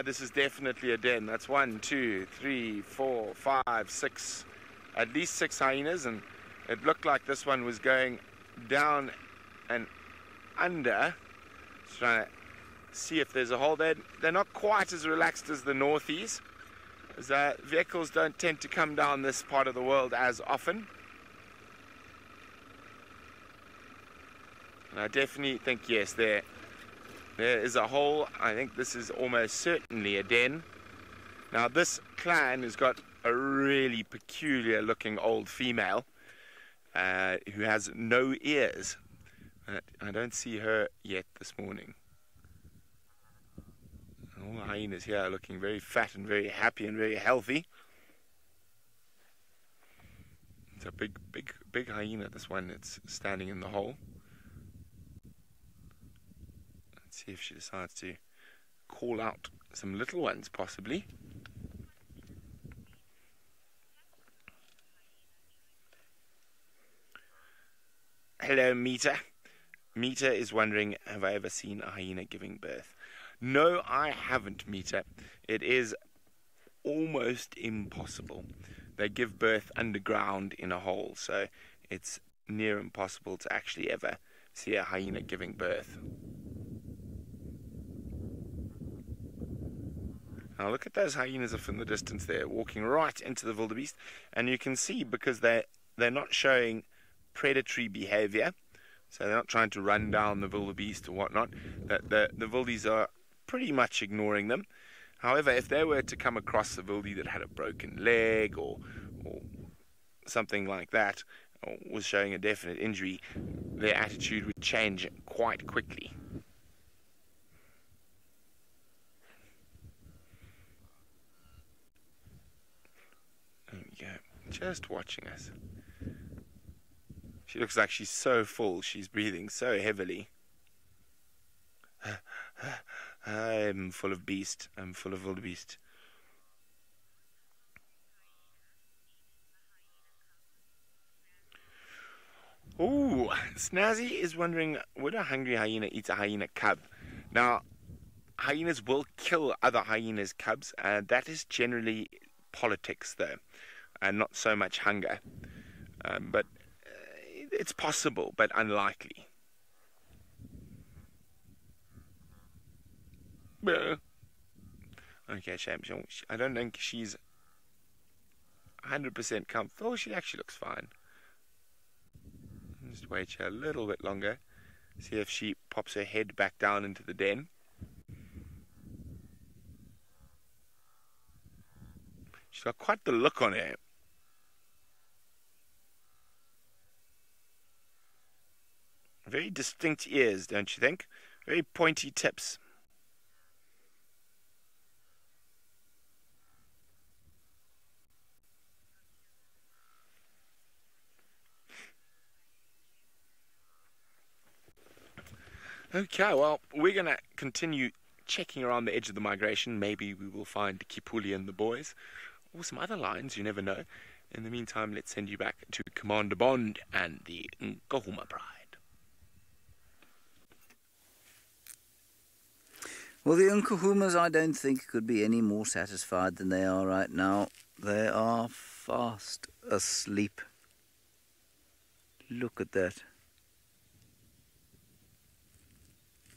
This is definitely a den. That's 1, 2, 3, 4, 5, 6, at least 6 hyenas, and it looked like this one was going down and under. Just trying to see if there's a hole there. They're not quite as relaxed as the Northies, as vehicles don't tend to come down this part of the world as often. And I definitely think, yes, there is a hole. I think this is almost certainly a den. Now this clan has got a really peculiar looking old female who has no ears. I don't see her yet this morning. All the hyenas here are looking very fat and very happy and very healthy. It's a big hyena, this one. It's standing in the hole. Let's see if she decides to call out some little ones, possibly. Hello, Mita. Mita is wondering, have I ever seen a hyena giving birth? No, I haven't, Mita. It is almost impossible. They give birth underground in a hole, so it's near impossible to actually ever see a hyena giving birth. Now look at those hyenas from the distance there, walking right into the wildebeest, and you can see, because they're not showing predatory behavior, so they're not trying to run down the wildebeest or whatnot, that the wildies are pretty much ignoring them. However, if they were to come across a wildy that had a broken leg or something like that, or was showing a definite injury, their attitude would change quite quickly. There we go, just watching us. She looks like she's so full, she's breathing so heavily. I'm full of beast, I'm full of wildebeest. Ooh, Snazzy is wondering, would a hungry hyena eat a hyena cub? Now, hyenas will kill other hyenas' cubs, and that is generally politics, though, and not so much hunger. But it's possible, but unlikely. Okay, shame. I don't think she's 100% comfortable. She actually looks fine. Just wait here a little bit longer. See if she pops her head back down into the den. She's got quite the look on her. Very distinct ears, don't you think? Very pointy tips. Okay, well, we're going to continue checking around the edge of the migration. Maybe we will find Kipuli and the boys, or some other lions, you never know. In the meantime, let's send you back to Commander Bond and the Niconico Pride. Well, the Nkuhumas, I don't think, could be any more satisfied than they are right now. They are fast asleep. Look at that.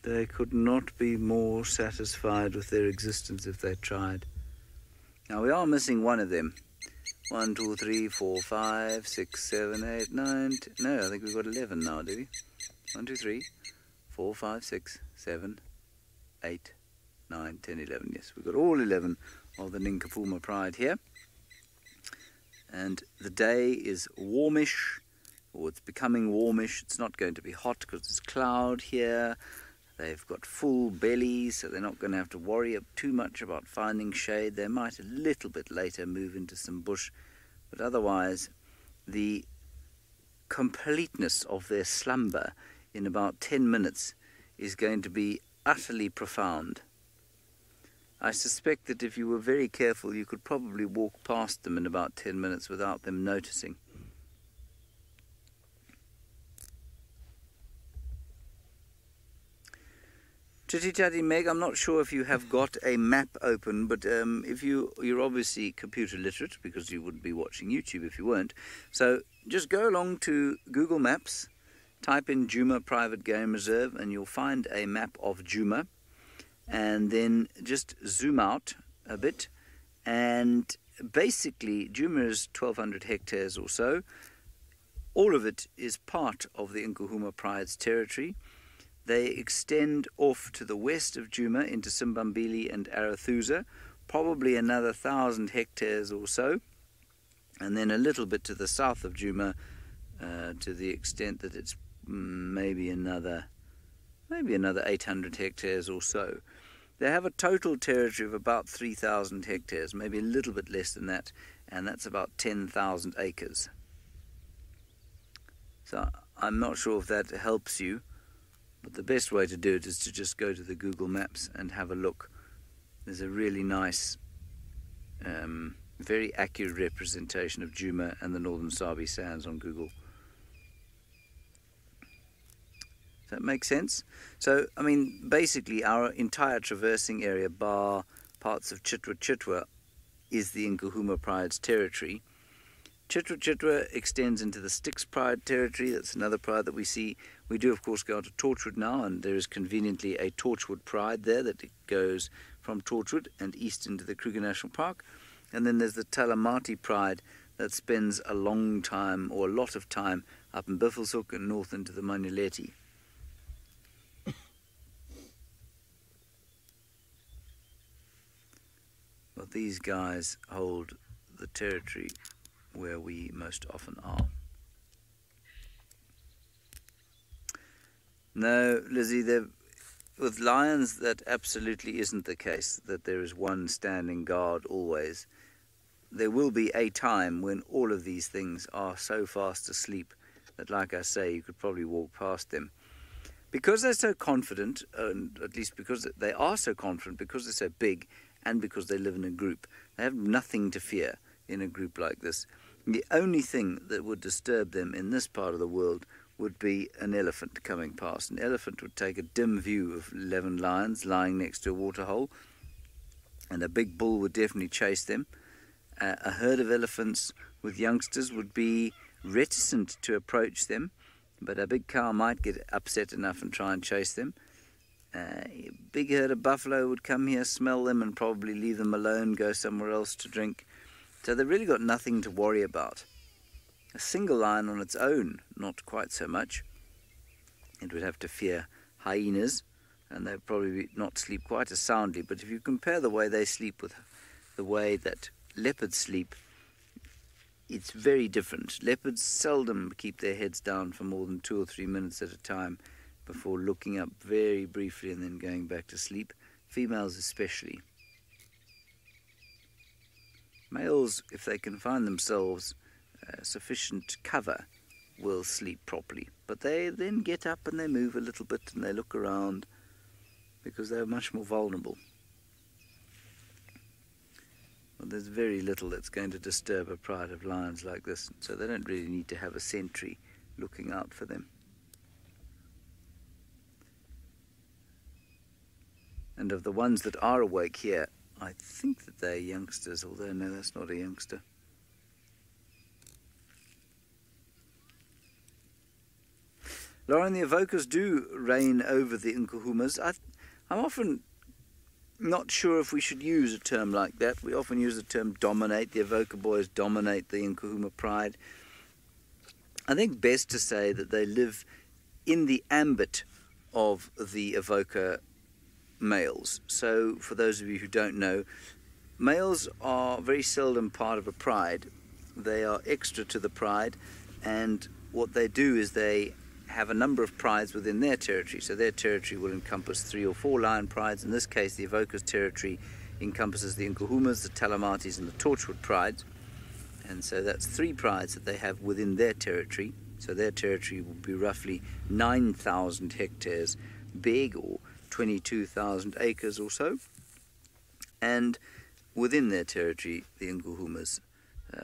They could not be more satisfied with their existence if they tried. Now, we are missing one of them. 1, 2, 3, 4, 5, 6, 7, 8, 9, 10. No, I think we've got 11 now, do we? 1, 2, 3, 4, 5, 6, 7, 8, 9, 10, 11. Yes, we've got all 11 of the Niconico Pride here. And the day is warmish, or it's becoming warmish. It's not going to be hot because there's cloud here. They've got full bellies, so they're not going to have to worry too much about finding shade. They might a little bit later move into some bush, but otherwise the completeness of their slumber in about 10 minutes is going to be utterly profound. I suspect that if you were very careful, you could probably walk past them in about 10 minutes without them noticing. Chitty Chatty Meg, I'm not sure if you have got a map open, but if you're obviously computer literate, because you wouldn't be watching YouTube if you weren't. So just go along to Google Maps, type in Djuma Private Game Reserve, and you'll find a map of Djuma. And then just zoom out a bit. And basically, Djuma is 1,200 hectares or so. All of it is part of the Niconico Pride's territory. They extend off to the west of Djuma into Simbambili and Arathusa, probably another 1,000 hectares or so, and then a little bit to the south of Djuma, to the extent that it's maybe another 800 hectares or so. They have a total territory of about 3,000 hectares, maybe a little bit less than that, and that's about 10,000 acres. So I'm not sure if that helps you, but the best way to do it is to just go to the Google Maps and have a look. There's a really nice, very accurate representation of Djuma and the Northern Sabi Sands on Google. Does that make sense? So, I mean, basically our entire traversing area, bar parts of Chitwa is the Nkuhuma Pride's territory. Chitwa extends into the Styx Pride territory. That's another pride that we see. We do, of course, go on to Torchwood now, and there is conveniently a Torchwood Pride there that goes from Torchwood and east into the Kruger National Park. And then there's the Talamati Pride that spends a long time, or a lot of time, up in Buffelshoek and north into the Manuleti. Well, these guys hold the territory where we most often are. No, Lizzie, with lions that absolutely isn't the case, that there is one standing guard always. There will be a time when all of these things are so fast asleep that, like I say, you could probably walk past them. Because they're so confident, and at least because they are so confident, because they're so big, and because they live in a group, they have nothing to fear in a group like this. The only thing that would disturb them in this part of the world would be an elephant coming past. An elephant would take a dim view of 11 lions lying next to a waterhole, and a big bull would definitely chase them. A herd of elephants with youngsters would be reticent to approach them, but a big cow might get upset enough and try and chase them. A big herd of buffalo would come here, smell them, and probably leave them alone, go somewhere else to drink. So they've really got nothing to worry about. A single lion on its own, not quite so much. It would have to fear hyenas, and they'd probably not sleep quite as soundly. But if you compare the way they sleep with the way that leopards sleep, it's very different. Leopards seldom keep their heads down for more than 2 or 3 minutes at a time before looking up very briefly and then going back to sleep. Females especially. Males, if they can find themselves sufficient cover, will sleep properly. But they then get up and they move a little bit and they look around because they're much more vulnerable. Well, there's very little that's going to disturb a pride of lions like this, so they don't really need to have a sentry looking out for them. And of the ones that are awake here, I think that they're youngsters, although no, that's not a youngster. Lauren, the evokers do reign over the Nkuhumas. I'm often not sure if we should use a term like that. We often use the term dominate. The evoker boys dominate the Nkuhuma pride. I think best to say that they live in the ambit of the evoker males. So for those of you who don't know, males are very seldom part of a pride. They are extra to the pride, and what they do is they have a number of prides within their territory. So their territory will encompass 3 or 4 lion prides. In this case, the evoker's territory encompasses the Nkuhumas, the Talamatis, and the Torchwood prides. And so that's 3 prides that they have within their territory. So their territory will be roughly 9,000 hectares big, or 22,000 acres or so. And within their territory, the Nkuhumas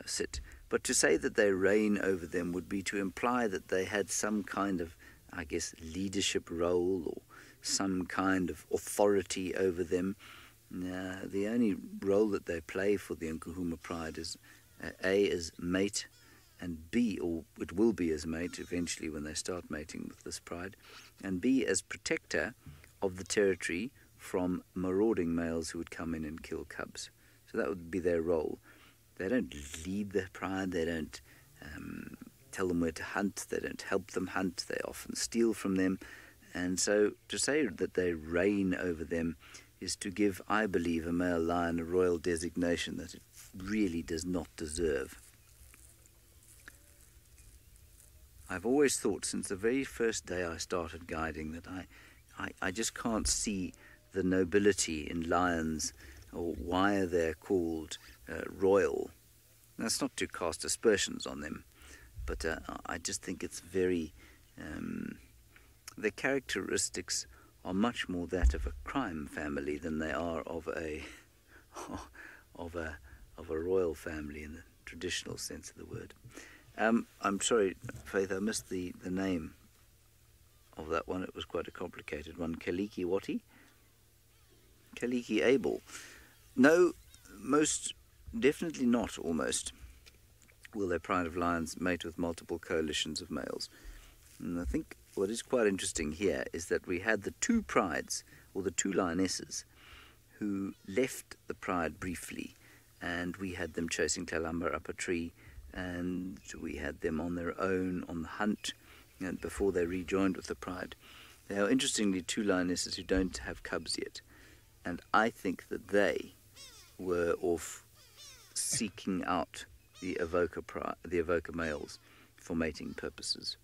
sit. But to say that they reign over them would be to imply that they had some kind of, I guess, leadership role or some kind of authority over them. The only role that they play for the Nkuhuma pride is A, as mate, and B, or it will be as mate eventually when they start mating with this pride, and B, as protector of the territory from marauding males who would come in and kill cubs. So that would be their role. They don't lead the pride, they don't tell them where to hunt, they don't help them hunt, they often steal from them. And so to say that they reign over them is to give, I believe, a male lion a royal designation that it really does not deserve. I've always thought since the very first day I started guiding that I just can't see the nobility in lions or why they're called royal. That's not to cast aspersions on them, but I just think it's very, the characteristics are much more that of a crime family than they are of a of a royal family in the traditional sense of the word. I'm sorry, Faith, I missed the name of that one. It was quite a complicated one. Kaliki Wati? Kaliki Abel. No, most definitely not, almost, will their pride of lions mate with multiple coalitions of males. And I think what is quite interesting here is that we had the two prides, or the two lionesses, who left the pride briefly, and we had them chasing Kalamba up a tree, and we had them on their own on the hunt, and before they rejoined with the pride. They are interestingly two lionesses who don't have cubs yet, and I think that they were off seeking out the evoker males for mating purposes.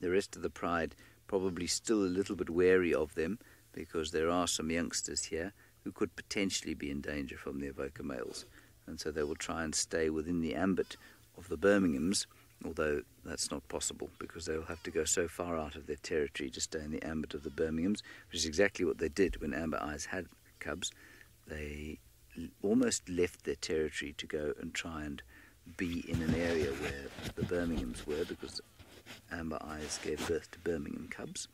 The rest of the pride probably still a little bit wary of them, because there are some youngsters here who could potentially be in danger from the evoker males, and so they will try and stay within the ambit of the Birminghams, although that's not possible because they will have to go so far out of their territory to stay in the ambit of the Birminghams, which is exactly what they did when Amber Eyes had cubs. They almost left their territory to go and try and be in an area where the Birminghams were, because Amber Eyes gave birth to Birmingham cubs.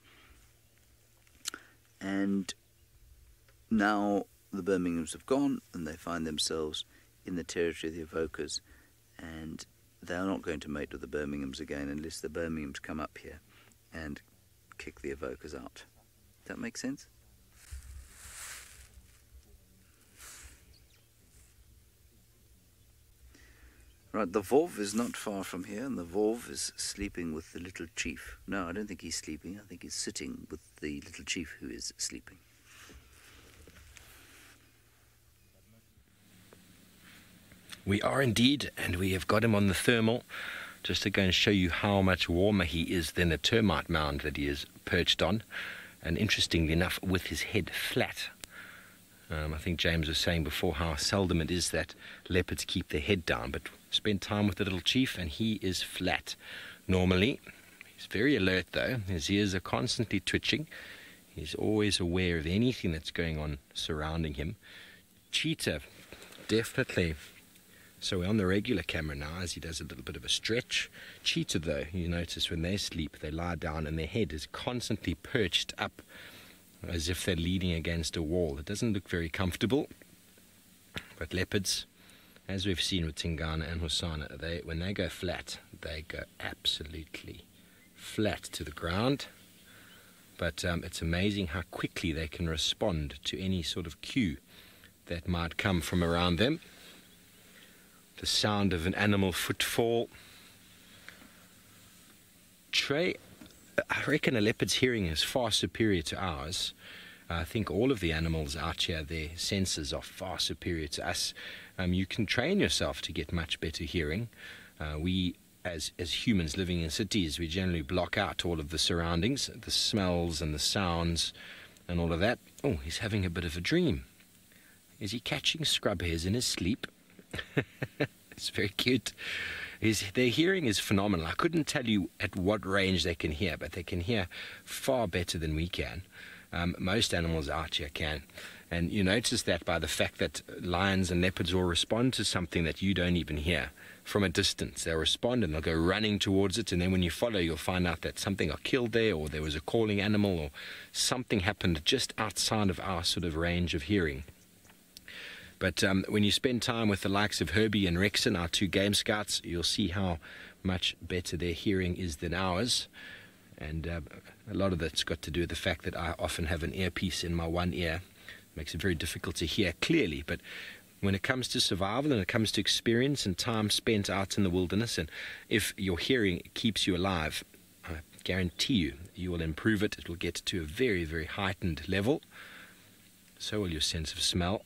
And now the Birminghams have gone and they find themselves in the territory of the evokers, and they are not going to mate with the Birminghams again unless the Birminghams come up here and kick the evokers out. Does that make sense? Right, the Vov is not far from here, and the Vov is sleeping with the little chief. No, I don't think he's sleeping. I think he's sitting with the little chief who is sleeping. We are indeed, and we have got him on the thermal, just to go and show you how much warmer he is than the termite mound that he is perched on, and interestingly enough, with his head flat. I think James was saying before how seldom it is that leopards keep their head down, but spend time with the little chief and he is flat normally. He's very alert though. His ears are constantly twitching. He's always aware of anything that's going on surrounding him. Cheetah, definitely. So we're on the regular camera now as he does a little bit of a stretch. Cheetah though, you notice when they sleep, they lie down and their head is constantly perched up as if they're leaning against a wall. It doesn't look very comfortable. But leopards, as we've seen with Tingana and Hosana, when they go flat, they go absolutely flat to the ground. But it's amazing how quickly they can respond to any sort of cue that might come from around them. The sound of an animal footfall. Trey, I reckon a leopard's hearing is far superior to ours. I think all of the animals out here, their senses are far superior to us. You can train yourself to get much better hearing. We, as humans living in cities, we generally block out all of the surroundings, the smells and the sounds and all of that. Oh, he's having a bit of a dream. Is he catching scrub hairs in his sleep? It's very cute. Their hearing is phenomenal. I couldn't tell you at what range they can hear, but they can hear far better than we can. Most animals out here can. And you notice that by the fact that lions and leopards will respond to something that you don't even hear from a distance. They'll respond and they'll go running towards it, and then when you follow, you'll find out that something got killed there, or there was a calling animal, or something happened just outside of our sort of range of hearing. But when you spend time with the likes of Herbie and Rexon, our two game scouts, you'll see how much better their hearing is than ours. And a lot of that's got to do with the fact that I often have an earpiece in my one ear. It makes it very difficult to hear clearly. But when it comes to survival and it comes to experience and time spent out in the wilderness, and if your hearing keeps you alive, I guarantee you will improve it. It will get to a very, very heightened level. So will your sense of smell.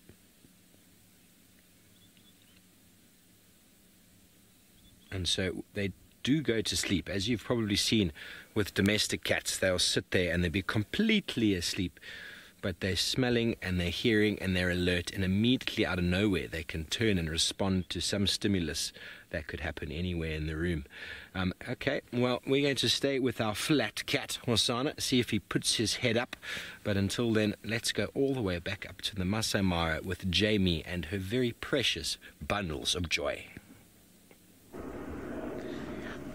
And so they do go to sleep. As you've probably seen with domestic cats, they'll sit there and they'll be completely asleep, but they're smelling and they're hearing and they're alert, and immediately out of nowhere they can turn and respond to some stimulus that could happen anywhere in the room. Okay, well, we're going to stay with our flat cat, Hosanna, see if he puts his head up. But until then, let's go all the way back up to the Masai Mara with Jamie and her very precious bundles of joy.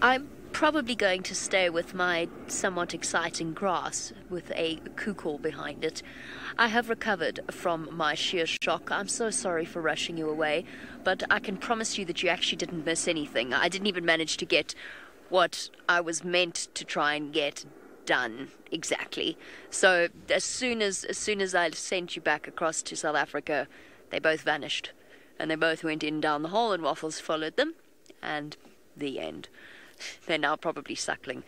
I'm probably going to stay with my somewhat exciting grass with a kukul behind it. I have recovered from my sheer shock. I'm so sorry for rushing you away, but I can promise you that you actually didn't miss anything. I didn't even manage to get what I was meant to try and get done exactly. So as soon as I sent you back across to South Africa, they both vanished, and they both went in down the hole, and Waffles followed them, and the end. They're now probably suckling.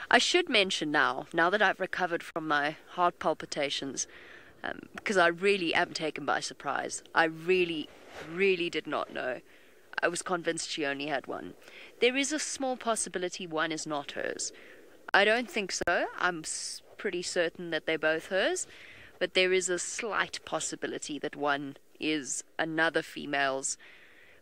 I should mention now that I've recovered from my heart palpitations, because I really am taken by surprise. I really, really did not know. I was convinced she only had one. There is a small possibility one is not hers. I don't think so. I'm pretty certain that they're both hers, but there is a slight possibility that one is another female's.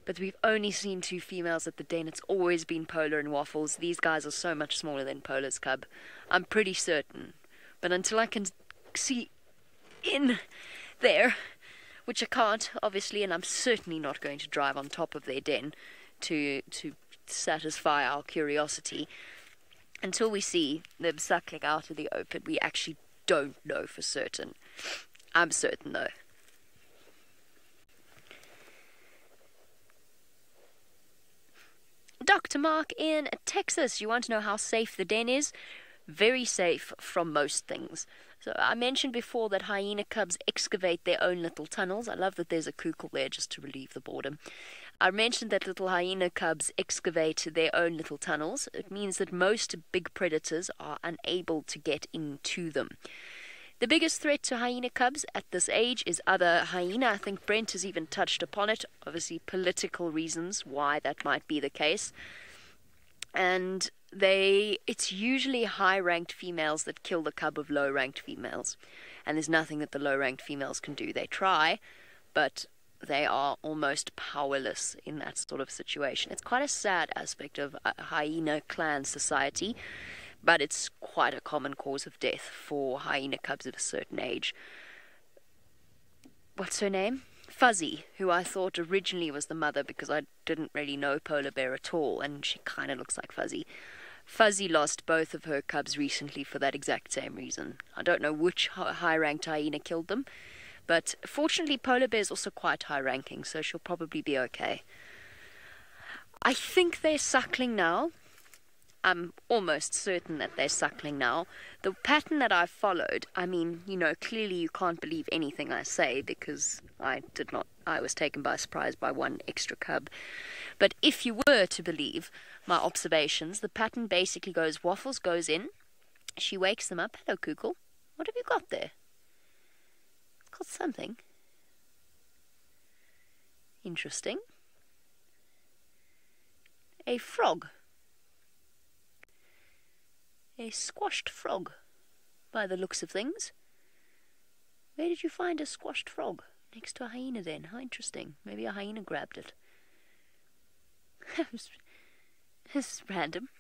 But we've only seen 2 females at the den. It's always been Polar and Waffles. These guys are so much smaller than Polar's cub. I'm pretty certain. But until I can see in there, which I can't, obviously, and I'm certainly not going to drive on top of their den to satisfy our curiosity, until we see them suckling out of the open, we actually don't know for certain. I'm certain, though. Dr. Mark in Texas, you want to know how safe the den is? Very safe from most things. So I mentioned before that hyena cubs excavate their own little tunnels. I love that there's a kukul there just to relieve the boredom. I mentioned that little hyena cubs excavate their own little tunnels. It means that most big predators are unable to get into them. The biggest threat to hyena cubs at this age is other hyena. I think Brent has even touched upon it. Obviously, political reasons why that might be the case. And it's usually high-ranked females that kill the cub of low-ranked females. And there's nothing that the low-ranked females can do. They try, but they are almost powerless in that sort of situation. It's quite a sad aspect of a hyena clan society, but it's quite a common cause of death for hyena cubs of a certain age. What's her name? Fuzzy, who I thought originally was the mother because I didn't really know Polar Bear at all, and she kind of looks like Fuzzy. Fuzzy lost both of her cubs recently for that exact same reason. I don't know which high-ranked hyena killed them, but fortunately Polar Bear's also quite high-ranking, so she'll probably be okay. I think they're suckling now. I'm almost certain that they're suckling now. The pattern that I've followed, I mean, clearly you can't believe anything I say because I was taken by surprise by one extra cub. But if you were to believe my observations, the pattern basically goes, Waffles goes in, she wakes them up. Hello, Kukul. What have you got there? Got something. Interesting. A frog. A squashed frog, by the looks of things. Where did you find a squashed frog? Next to a hyena then. How interesting. Maybe a hyena grabbed it. This is random.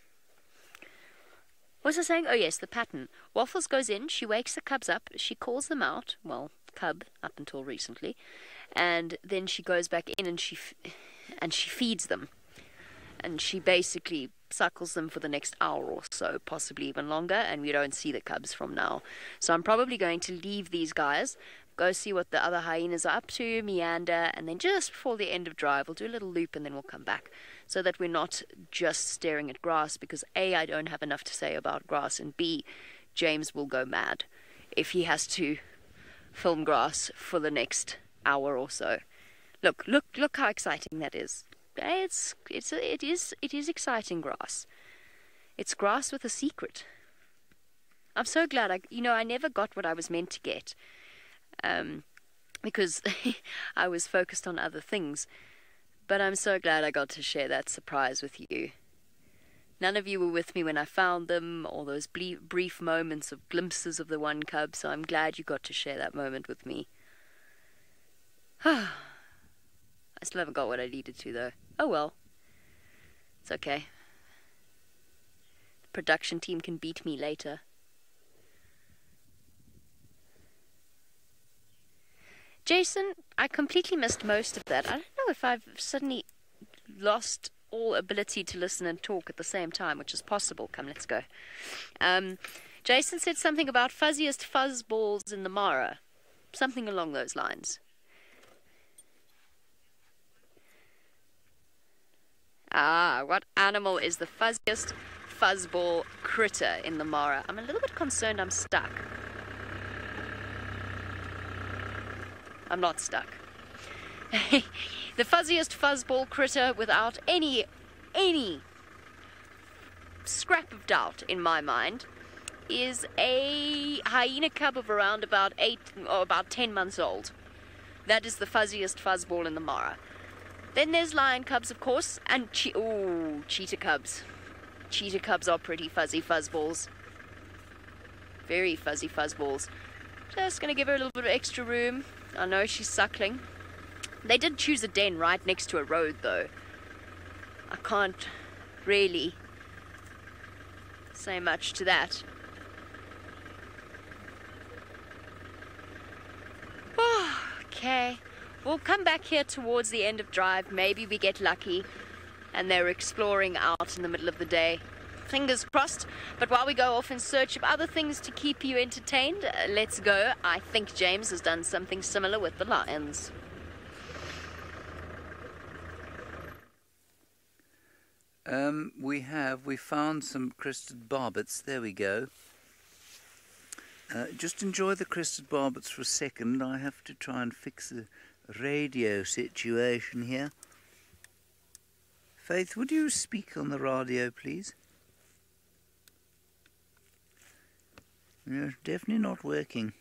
What was I saying? Oh yes, the pattern. Waffles goes in, she wakes the cubs up, she calls them out, well, cub up until recently, and then she goes back in and she feeds them. And she basically suckles them for the next hour or so, possibly even longer, and we don't see the cubs from now. So I'm probably going to leave these guys, go see what the other hyenas are up to, meander, and then just before the end of drive, we'll do a little loop and then we'll come back, so that we're not just staring at grass, because A, I don't have enough to say about grass, and B, James will go mad if he has to film grass for the next hour or so. Look how exciting that is. It is exciting grass. It's grass with a secret. I'm so glad I never got what I was meant to get, because I was focused on other things. But I'm so glad I got to share that surprise with you. None of you were with me when I found them, all those brief moments of glimpses of the one cub, so I'm glad you got to share that moment with me. I still haven't got what I needed to, though. Oh well. It's okay. The production team can beat me later. Jason, I completely missed most of that. I don't know if I've suddenly lost all ability to listen and talk at the same time, which is possible. Come, let's go. Jason said something about fuzziest fuzzballs in the Mara. Something along those lines. Ah, what animal is the fuzziest fuzzball critter in the Mara? I'm a little bit concerned I'm stuck. I'm not stuck. The fuzziest fuzzball critter without any scrap of doubt in my mind is a hyena cub of around about 8 or about 10 months old. That is the fuzziest fuzzball in the Mara. Then there's lion cubs, of course, and cheetah cubs. Cheetah cubs are pretty fuzzy fuzzballs. Very fuzzy fuzzballs. Just going to give her a little bit of extra room. I know she's suckling. They did choose a den right next to a road, though. I can't really say much to that. Okay. We'll come back here towards the end of drive. Maybe we get lucky and they're exploring out in the middle of the day. Fingers crossed. But while we go off in search of other things to keep you entertained, let's go. I think James has done something similar with the lions. We found some crested barbets. There we go. Just enjoy the crested barbets for a second. I have to try and fix the radio situation here. Faith, would you speak on the radio, please? No, definitely not working.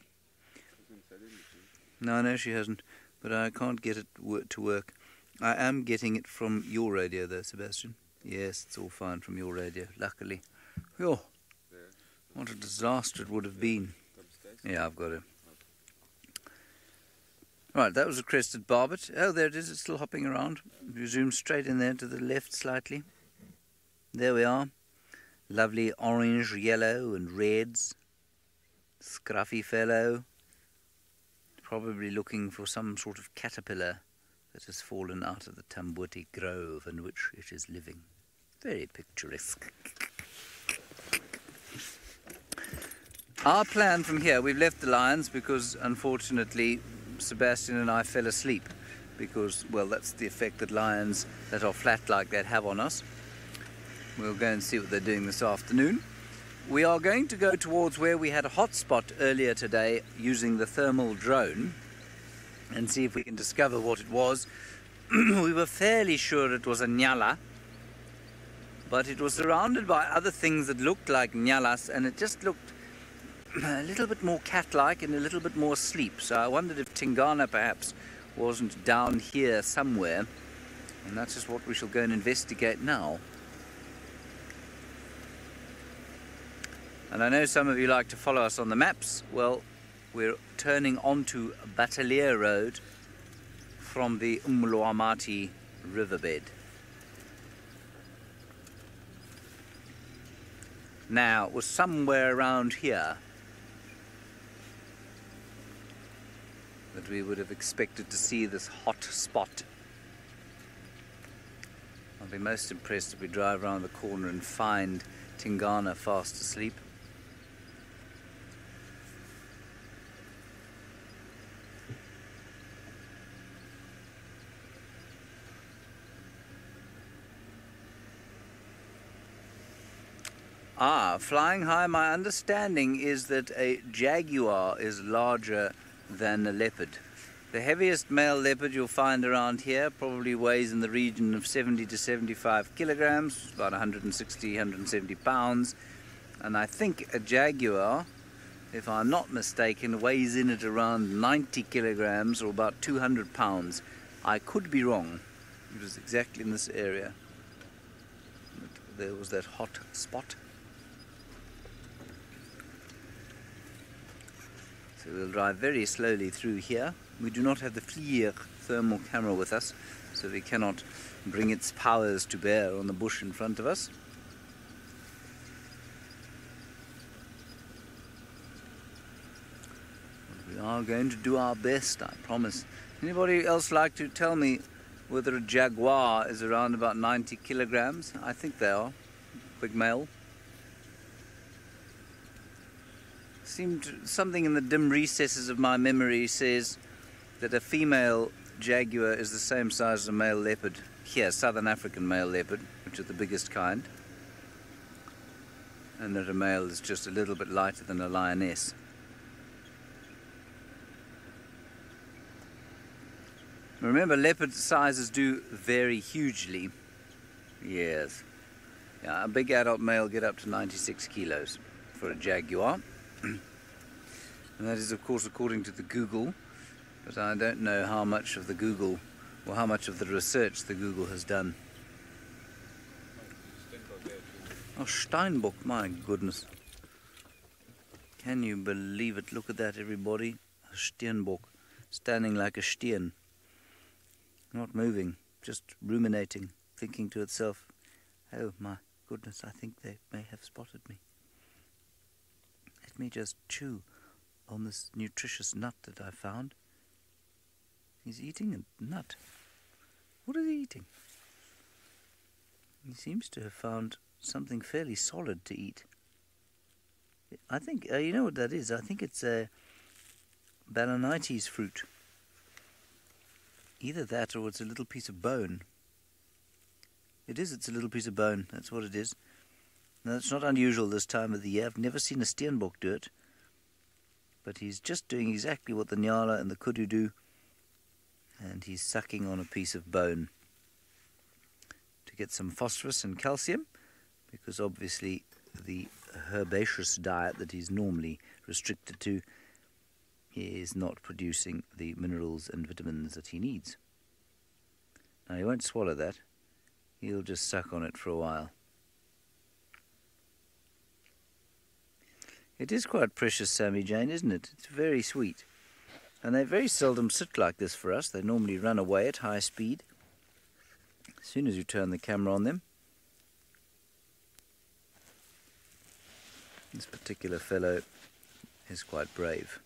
No, she hasn't. But I can't get it to work. I am getting it from your radio, though, Sebastian. Yes, it's all fine from your radio, luckily. Oh, what a disaster it would have been. Yeah, I've got it. Right, that was a crested barbet. Oh, there it is. It's still hopping around. You zoom straight in there to the left slightly. There we are. Lovely orange, yellow and reds. Scruffy fellow. Probably looking for some sort of caterpillar that has fallen out of the Tambuti grove in which it is living. Very picturesque. Our plan from here, we've left the lions because unfortunately Sebastian and I fell asleep because, well, that's the effect that lions that are flat like that have on us. We'll go and see what they're doing this afternoon. We are going to go towards where we had a hot spot earlier today using the thermal drone and see if we can discover what it was. We were fairly sure it was a nyala, but it was surrounded by other things that looked like nyalas, and it just looked a little bit more cat-like and a little bit more asleep. So I wondered if Tingana perhaps wasn't down here somewhere, and that's just what we shall go and investigate now. And I know some of you like to follow us on the maps. Well, we're turning onto Batalier Road from the Umluamati riverbed. Now, it was somewhere around here that we would have expected to see this hot spot. I'll be most impressed if we drive around the corner and find Tingana fast asleep. Flying high, my understanding is that a jaguar is larger than a leopard. The heaviest male leopard you'll find around here probably weighs in the region of 70 to 75 kilograms, about 160, 170 pounds. And I think a jaguar, if I'm not mistaken, weighs in at around 90 kilograms or about 200 pounds. I could be wrong. It was exactly in this area. There was that hot spot. So we'll drive very slowly through here. We do not have the FLIR thermal camera with us, so we cannot bring its powers to bear on the bush in front of us. But we are going to do our best, I promise. Anybody else like to tell me whether a jaguar is around about 90 kilograms? I think they are. Big male. Something in the dim recesses of my memory says that a female jaguar is the same size as a male leopard. Here, Southern African male leopard, which is the biggest kind. And that a male is just a little bit lighter than a lioness. Remember, leopard sizes do vary hugely. Yes. Yeah, a big adult male get up to 96 kilos for a jaguar. And that is, of course, according to the Google, but I don't know how much of the Google, or how much of the research the Google has done. Oh, Steinbock, my goodness. Can you believe it? Look at that, everybody. A Steenbock, standing like a Steen. Not moving, just ruminating, thinking to itself, oh my goodness, I think they may have spotted me. Let me just chew on this nutritious nut that I found. He's eating a nut. What is he eating? He seems to have found something fairly solid to eat. I think, you know what that is? I think it's a Balanites fruit. Either that or it's a little piece of bone. It's a little piece of bone, that's what it is. Now, it's not unusual this time of the year. I've never seen a steenbok do it. But he's just doing exactly what the nyala and the kudu do. And he's sucking on a piece of bone to get some phosphorus and calcium, because obviously the herbaceous diet that he's normally restricted to is not producing the minerals and vitamins that he needs. Now, he won't swallow that. He'll just suck on it for a while. It is quite precious, Sammy Jane, isn't it? It's very sweet. And they very seldom sit like this for us. They normally run away at high speed as soon as you turn the camera on them. This particular fellow is quite brave.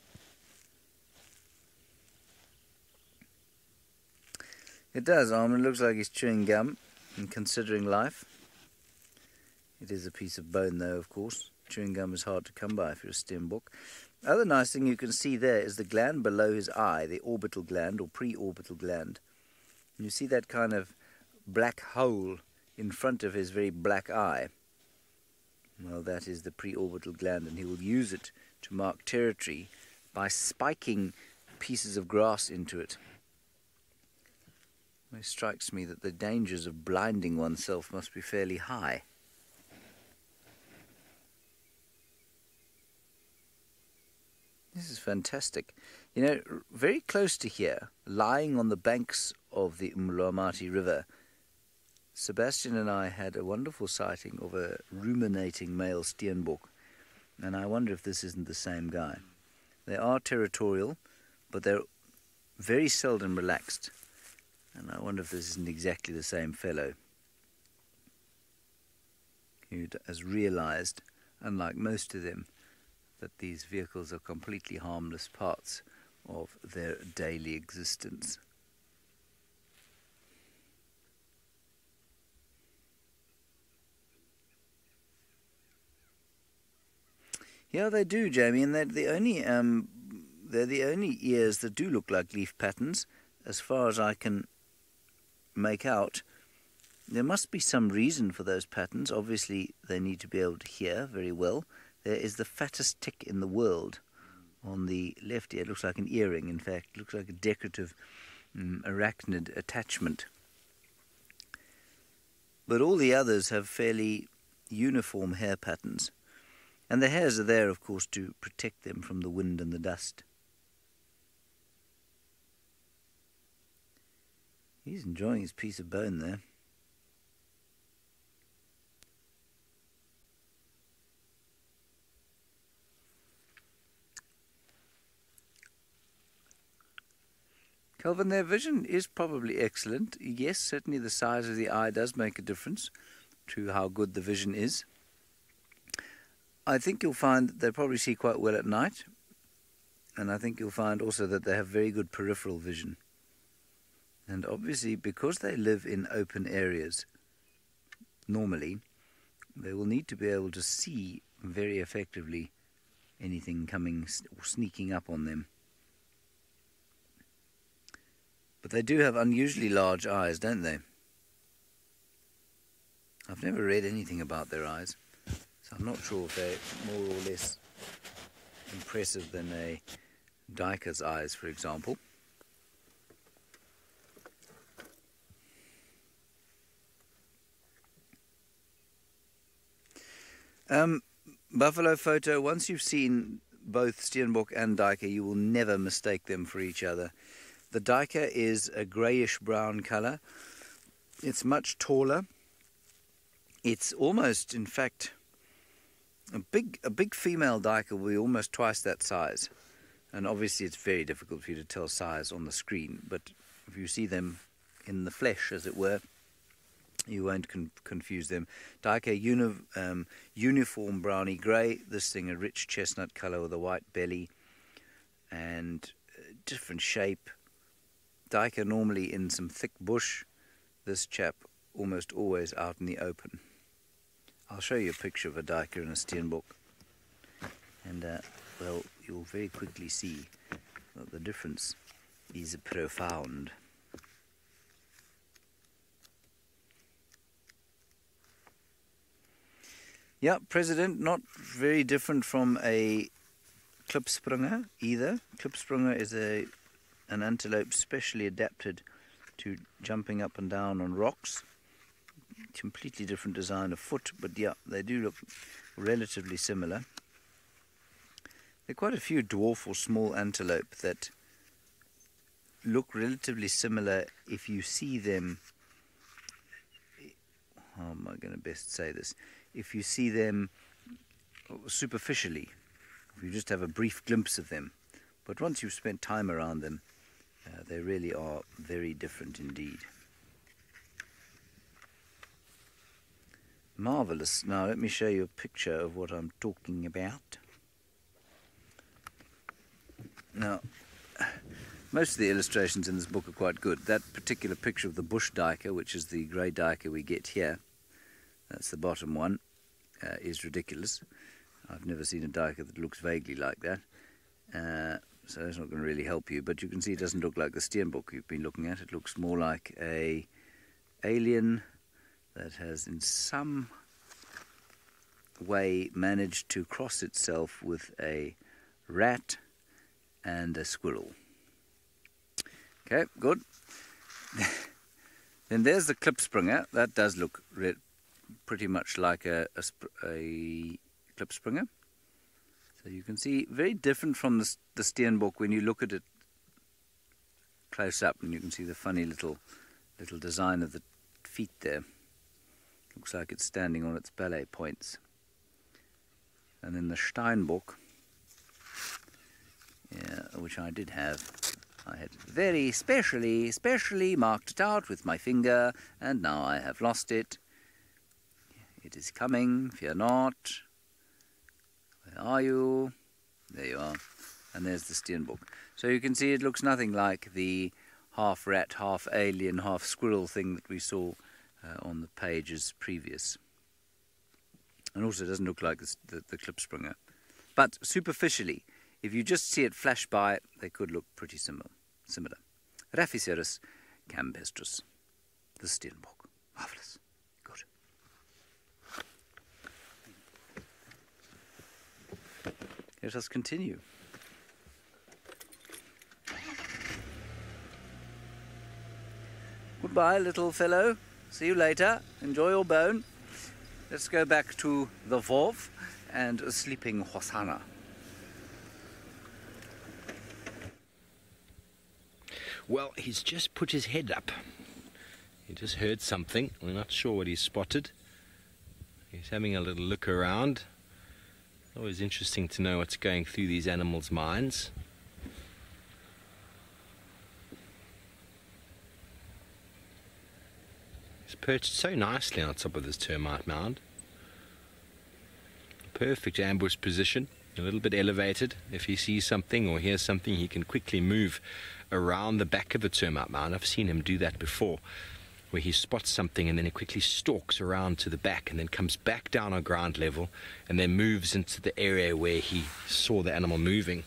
It does, Armin. It looks like he's chewing gum and considering life. It is a piece of bone, though, of course. Chewing gum is hard to come by if you're a steenbok. Other nice thing you can see there is the gland below his eye, the orbital gland or preorbital gland. And you see that kind of black hole in front of his very black eye. Well, that is the preorbital gland, and he will use it to mark territory by spiking pieces of grass into it. It strikes me that the dangers of blinding oneself must be fairly high. This is fantastic. You know, very close to here, lying on the banks of the Umlwamati River, Sebastian and I had a wonderful sighting of a ruminating male steenbok, and I wonder if this isn't the same guy. They are territorial, but they're very seldom relaxed, and I wonder if this isn't exactly the same fellow who has realized, unlike most of them, that these vehicles are completely harmless parts of their daily existence. Yeah, they do, Jamie, and they're the only ears that do look like leaf patterns, as far as I can make out. There must be some reason for those patterns. Obviously, they need to be able to hear very well. There is the fattest tick in the world on the left ear. It looks like an earring, in fact. It looks like a decorative arachnid attachment. But all the others have fairly uniform hair patterns. And the hairs are there, of course, to protect them from the wind and the dust. He's enjoying his piece of bone there. Kelvin, their vision is probably excellent. Yes, certainly the size of the eye does make a difference to how good the vision is. I think you'll find that they probably see quite well at night, and I think you'll find also that they have very good peripheral vision. And obviously, because they live in open areas, normally, they will need to be able to see very effectively anything coming or sneaking up on them. But they do have unusually large eyes, don't they? I've never read anything about their eyes, so I'm not sure if they're more or less impressive than a duiker's eyes, for example. Buffalo photo, once you've seen both Steenbok and duiker, you will never mistake them for each other. The duiker is a greyish-brown colour. It's much taller. It's almost, in fact, a big female duiker will be almost twice that size. And obviously it's very difficult for you to tell size on the screen, but if you see them in the flesh, as it were, you won't confuse them. Duiker uniform browny grey. This thing a rich chestnut colour with a white belly and different shape. Duiker normally in some thick bush. This chap almost always out in the open. I'll show you a picture of a duiker and a Steenbok, and well, you'll very quickly see that the difference is profound. Yeah, President, not very different from a klipspringer either. Klipspringer is an antelope specially adapted to jumping up and down on rocks. Completely different design of foot, but yeah, they do look relatively similar. There are quite a few dwarf or small antelope that look relatively similar if you see them. How am I going to best say this? If you see them superficially, if you just have a brief glimpse of them. But once you've spent time around them, they really are very different indeed. Marvellous. Now let me show you a picture of what I'm talking about. Now, most of the illustrations in this book are quite good. That particular picture of the bush duiker, which is the grey duiker we get here, that's the bottom one, is ridiculous. I've never seen a duiker that looks vaguely like that. So that's not going to really help you, but you can see it doesn't look like the Steenbok you've been looking at. It looks more like a alien that has in some way managed to cross itself with a rat and a squirrel. Okay, good. Then there's the klipspringer. That does look pretty much like a klipspringer. So you can see very different from the Steenbok when you look at it close up, and you can see the funny little design of the feet there. Looks like it's standing on its ballet points. And then the Steenbok, which I did have, I had very specially marked it out with my finger, and now I have lost it. It is coming, fear not. Where are you? There you are. And there's the Steenbok. So you can see it looks nothing like the half rat, half alien, half squirrel thing that we saw on the pages previous. And also it doesn't look like the klipspringer. But superficially, if you just see it flash by, they could look pretty similar. Rhaphiceros campestris, the Steenbok. Marvellous. Good. Let us continue. Goodbye, little fellow. See you later. Enjoy your bone. Let's go back to the Wolf and a sleeping Hosanna. Well, he's just put his head up. He just heard something. We're not sure what he spotted. He's having a little look around. Always interesting to know what's going through these animals' minds. He's perched so nicely on top of this termite mound. Perfect ambush position, a little bit elevated. If he sees something or hears something, he can quickly move around the back of the termite mound. I've seen him do that before, where he spots something and then he quickly stalks around to the back and then comes back down on ground level and then moves into the area where he saw the animal moving.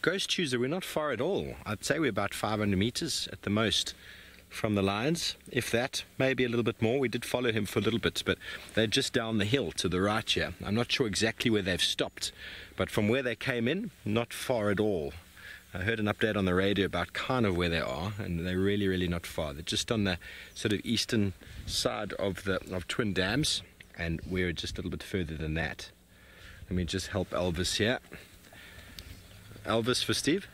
Ghost chooser, we're not far at all. I'd say we're about 500 meters at the most from the lions, if that, maybe a little bit more. We did follow him for a little bit, but they're just down the hill to the right here. I'm not sure exactly where they've stopped, but from where they came in, not far at all. I heard an update on the radio about kind of where they are, and they're really, really not far. They're just on the sort of eastern side of Twin Dams, and we're just a little bit further than that. Let me just help Elvis here. Elvis for Steve.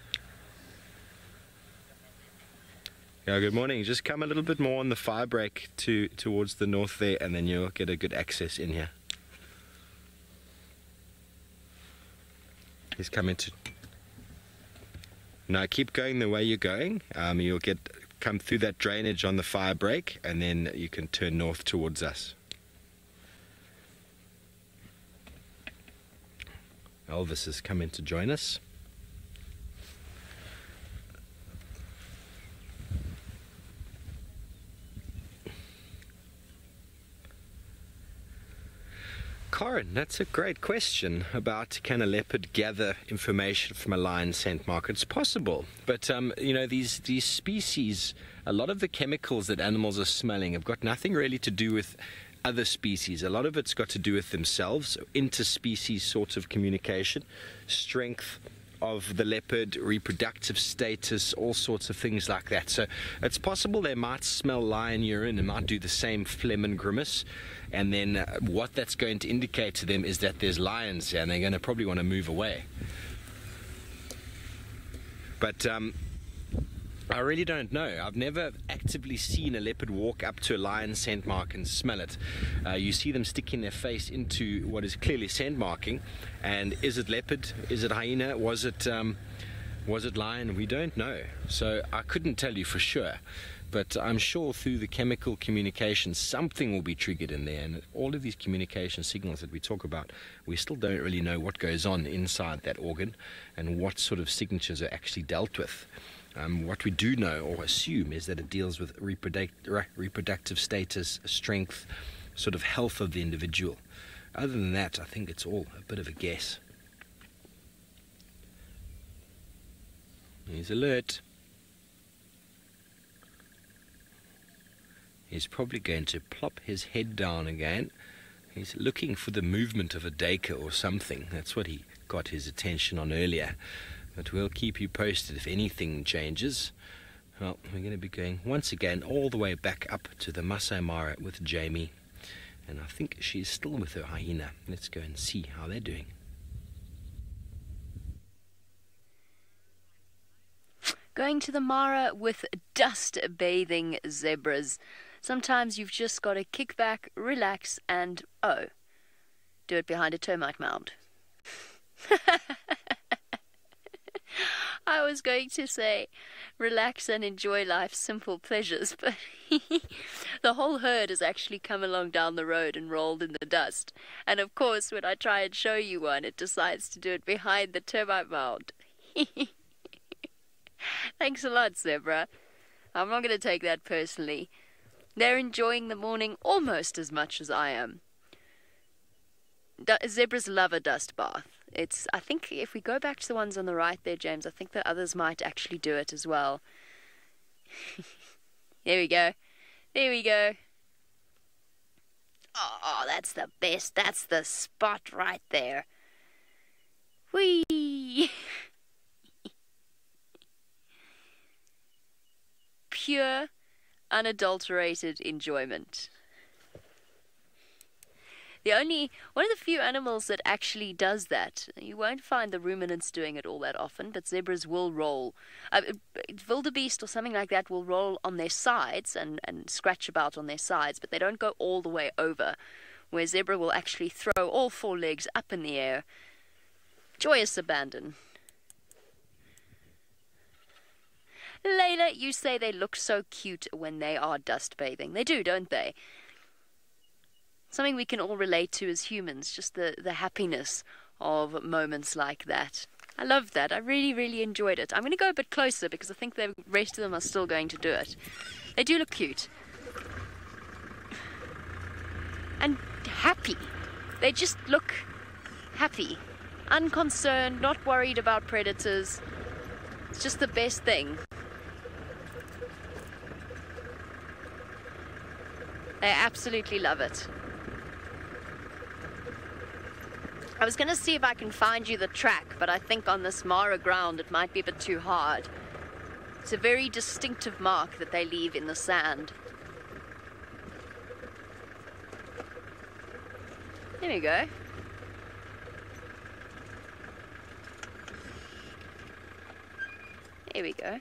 Yeah, good morning. Just come a little bit more on the fire break towards the north there, and then you'll get a good access in here. He's coming to... Now keep going the way you're going. You'll come through that drainage on the fire break, and then you can turn north towards us. Elvis is coming to join us. Corin, that's a great question about can a leopard gather information from a lion scent mark. It's possible, but you know, these species, a lot of the chemicals that animals are smelling have got nothing really to do with other species. A lot of it's got to do with themselves, interspecies sort of communication, strength of the leopard, reproductive status, all sorts of things like that. So it's possible they might smell lion urine and might do the same phlegm and grimace, and then what that's going to indicate to them is that there's lions here and they're going to probably want to move away. But I really don't know. I've never actively seen a leopard walk up to a lion scent mark and smell it. You see them sticking their face into what is clearly scent marking, and is it leopard? Is it hyena? Was it lion? We don't know. So I couldn't tell you for sure, but I'm sure through the chemical communication something will be triggered in there, and all of these communication signals that we talk about, we still don't really know what goes on inside that organ and what sort of signatures are actually dealt with. What we do know or assume is that it deals with reproductive status, strength, sort of health of the individual. Other than that, I think it's all a bit of a guess. He's alert. He's probably going to plop his head down again. He's looking for the movement of a duiker or something. That's what he got his attention on earlier. But we'll keep you posted if anything changes. Well, we're going to be going once again all the way back up to the Masai Mara with Jamie. And I think she's still with her hyena. Let's go and see how they're doing. Going to the Mara with dust bathing zebras. Sometimes you've just got to kick back, relax, and, oh, do it behind a termite mound. I was going to say relax and enjoy life's simple pleasures, but the whole herd has actually come along down the road and rolled in the dust. And of course, when I try and show you one, it decides to do it behind the termite mound. Thanks a lot, zebra. I'm not going to take that personally. They're enjoying the morning almost as much as I am. Zebras love a dust bath. I think if we go back to the ones on the right there, James, I think the others might actually do it as well. There we go. There we go. Oh, that's the best. That's the spot right there. Whee! Pure, unadulterated enjoyment. One of the few animals that actually does that. You won't find the ruminants doing it all that often, but zebras will roll. Wildebeest or something like that will roll on their sides and scratch about on their sides, but they don't go all the way over, where zebra will actually throw all four legs up in the air. Joyous abandon. Layla, you say they look so cute when they are dust bathing. They do, don't they? Something we can all relate to as humans, just the happiness of moments like that. I loved that. I really, really enjoyed it. I'm going to go a bit closer because I think the rest of them are still going to do it. They do look cute. And happy. They just look happy. Unconcerned, not worried about predators. It's just the best thing. They absolutely love it. I was going to see if I can find you the track, but I think on this Mara ground it might be a bit too hard. It's a very distinctive mark that they leave in the sand. There we go. There we go.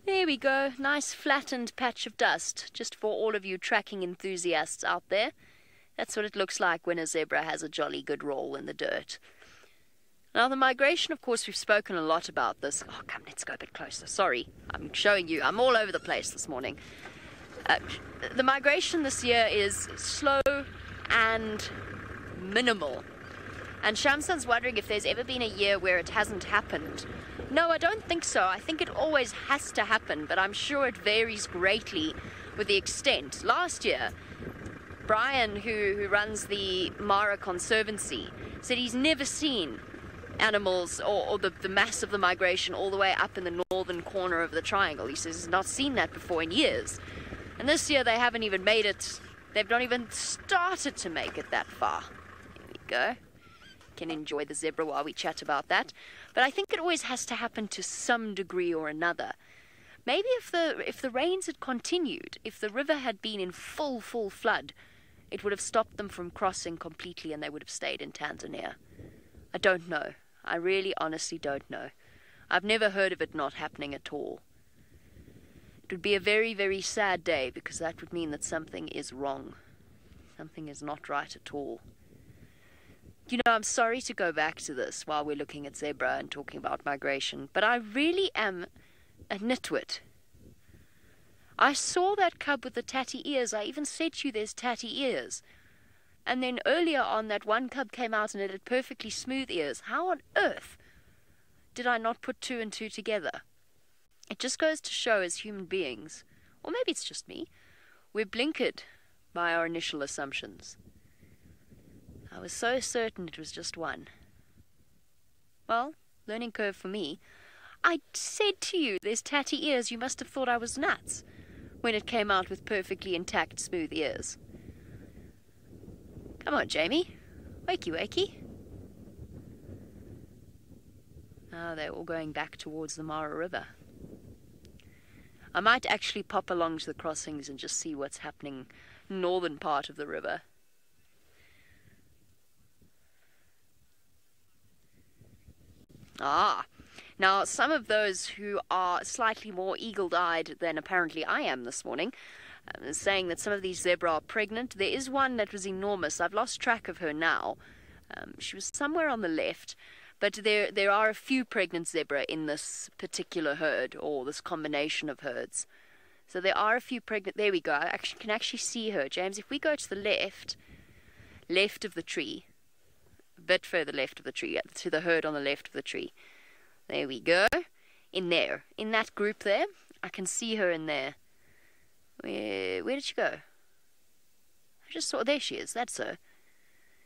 There we go. Nice flattened patch of dust, just for all of you tracking enthusiasts out there. That's what it looks like when a zebra has a jolly good roll in the dirt. Now the migration, of course, we've spoken a lot about this. Oh, come, let's go a bit closer. Sorry, I'm showing you. I'm all over the place this morning. The migration this year is slow and minimal. And Shamsan's wondering if there's ever been a year where it hasn't happened. No, I don't think so. I think it always has to happen, but I'm sure it varies greatly with the extent. Last year, Brian, who runs the Mara Conservancy, said he's never seen animals or the mass of the migration all the way up in the northern corner of the triangle. He says he's not seen that before in years. And this year they haven't even made it, they've not even started to make it that far. There we go. Can enjoy the zebra while we chat about that. But I think it always has to happen to some degree or another. Maybe if the rains had continued, if the river had been in full flood, it would have stopped them from crossing completely and they would have stayed in Tanzania. I don't know. I really honestly don't know. I've never heard of it not happening at all. It would be a very, very sad day because that would mean that something is wrong. Something is not right at all. You know, I'm sorry to go back to this while we're looking at zebra and talking about migration, but I really am a nitwit. I saw that cub with the tatty ears. I even said to you there's tatty ears. And then earlier on, that one cub came out and it had perfectly smooth ears. How on earth did I not put two and two together? It just goes to show as human beings, or maybe it's just me, we're blinkered by our initial assumptions. I was so certain it was just one. Well, learning curve for me. I said to you, there's tatty ears. You must have thought I was nuts when it came out with perfectly intact, smooth ears. Come on, Jamie. Wakey, wakey. Now they're all going back towards the Mara River. I might actually pop along to the crossings and just see what's happening northern part of the river. Now some of those who are slightly more eagle-eyed than apparently I am this morning, saying that some of these zebra are pregnant. There is one that was enormous. I've lost track of her now. She was somewhere on the left, but there are a few pregnant zebra in this particular herd, or this combination of herds. So there are a few pregnant. There we go. I can actually see her. James, if we go to the left of the tree, a bit further left of the tree, to the herd on the left of the tree. There we go. In there. In that group there. I can see her in there. Where did she go? I just saw... There she is. That's her.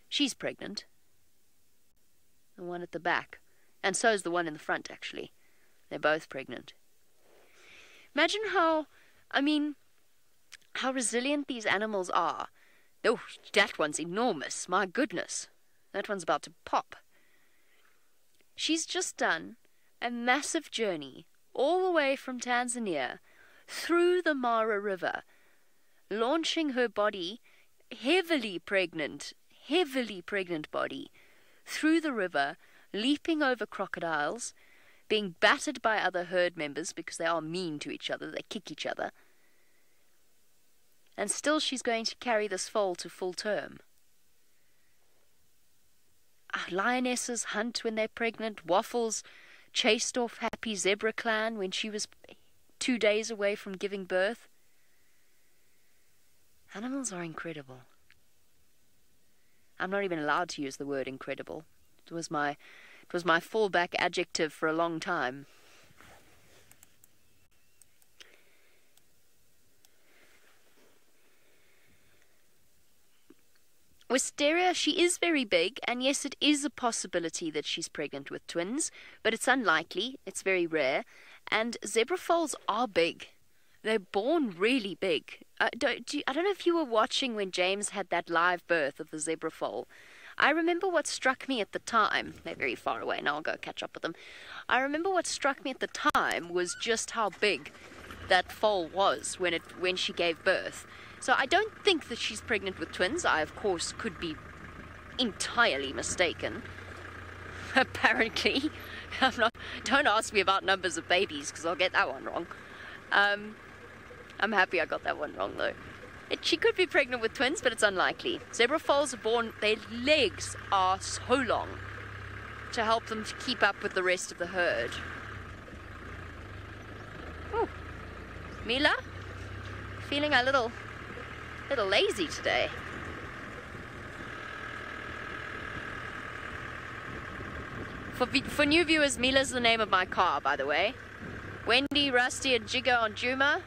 She's pregnant. The one at the back. And so is the one in the front, actually. They're both pregnant. Imagine how... I mean, how resilient these animals are. Oh, that one's enormous. My goodness. That one's about to pop. She's just done a massive journey all the way from Tanzania through the Mara River, launching her body, heavily pregnant body, through the river, leaping over crocodiles, being battered by other herd members because they are mean to each other, they kick each other, and still she's going to carry this foal to full term. Lionesses hunt when they're pregnant. Waffles chased off Happy Zebra Clan when she was 2 days away from giving birth. Animals are incredible. I'm not even allowed to use the word incredible. It was my fallback adjective for a long time. Wisteria, she is very big, and yes, it is a possibility that she's pregnant with twins, but it's unlikely, it's very rare, and zebra foals are big. They're born really big. I don't know if you were watching when James had that live birth of the zebra foal. I remember what struck me at the time. They're very far away, now I'll go catch up with them. I remember what struck me at the time was just how big that foal was when she gave birth. So I don't think that she's pregnant with twins. I, of course, could be entirely mistaken. Apparently. Don't ask me about numbers of babies, because I'll get that one wrong. I'm happy I got that one wrong, though. She could be pregnant with twins, but it's unlikely. Zebra foals are born, their legs are so long to help them to keep up with the rest of the herd. Oh, Mila? Feeling a little lazy today. For new viewers, Mila's the name of my car, by the way. Wendy, Rusty, and Jigger on Juma.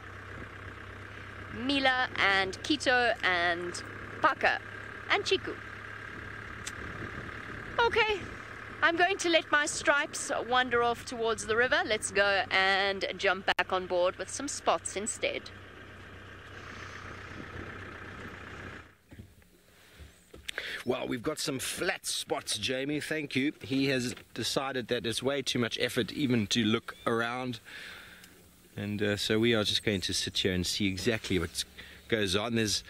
Mila and Kito and Paka and Chiku. Okay, I'm going to let my stripes wander off towards the river. Let's go and jump back on board with some spots instead. Well, we've got some flat spots, Jamie, thank you. He has decided that it's way too much effort even to look around. And so we are just going to sit here and see exactly what goes on. There's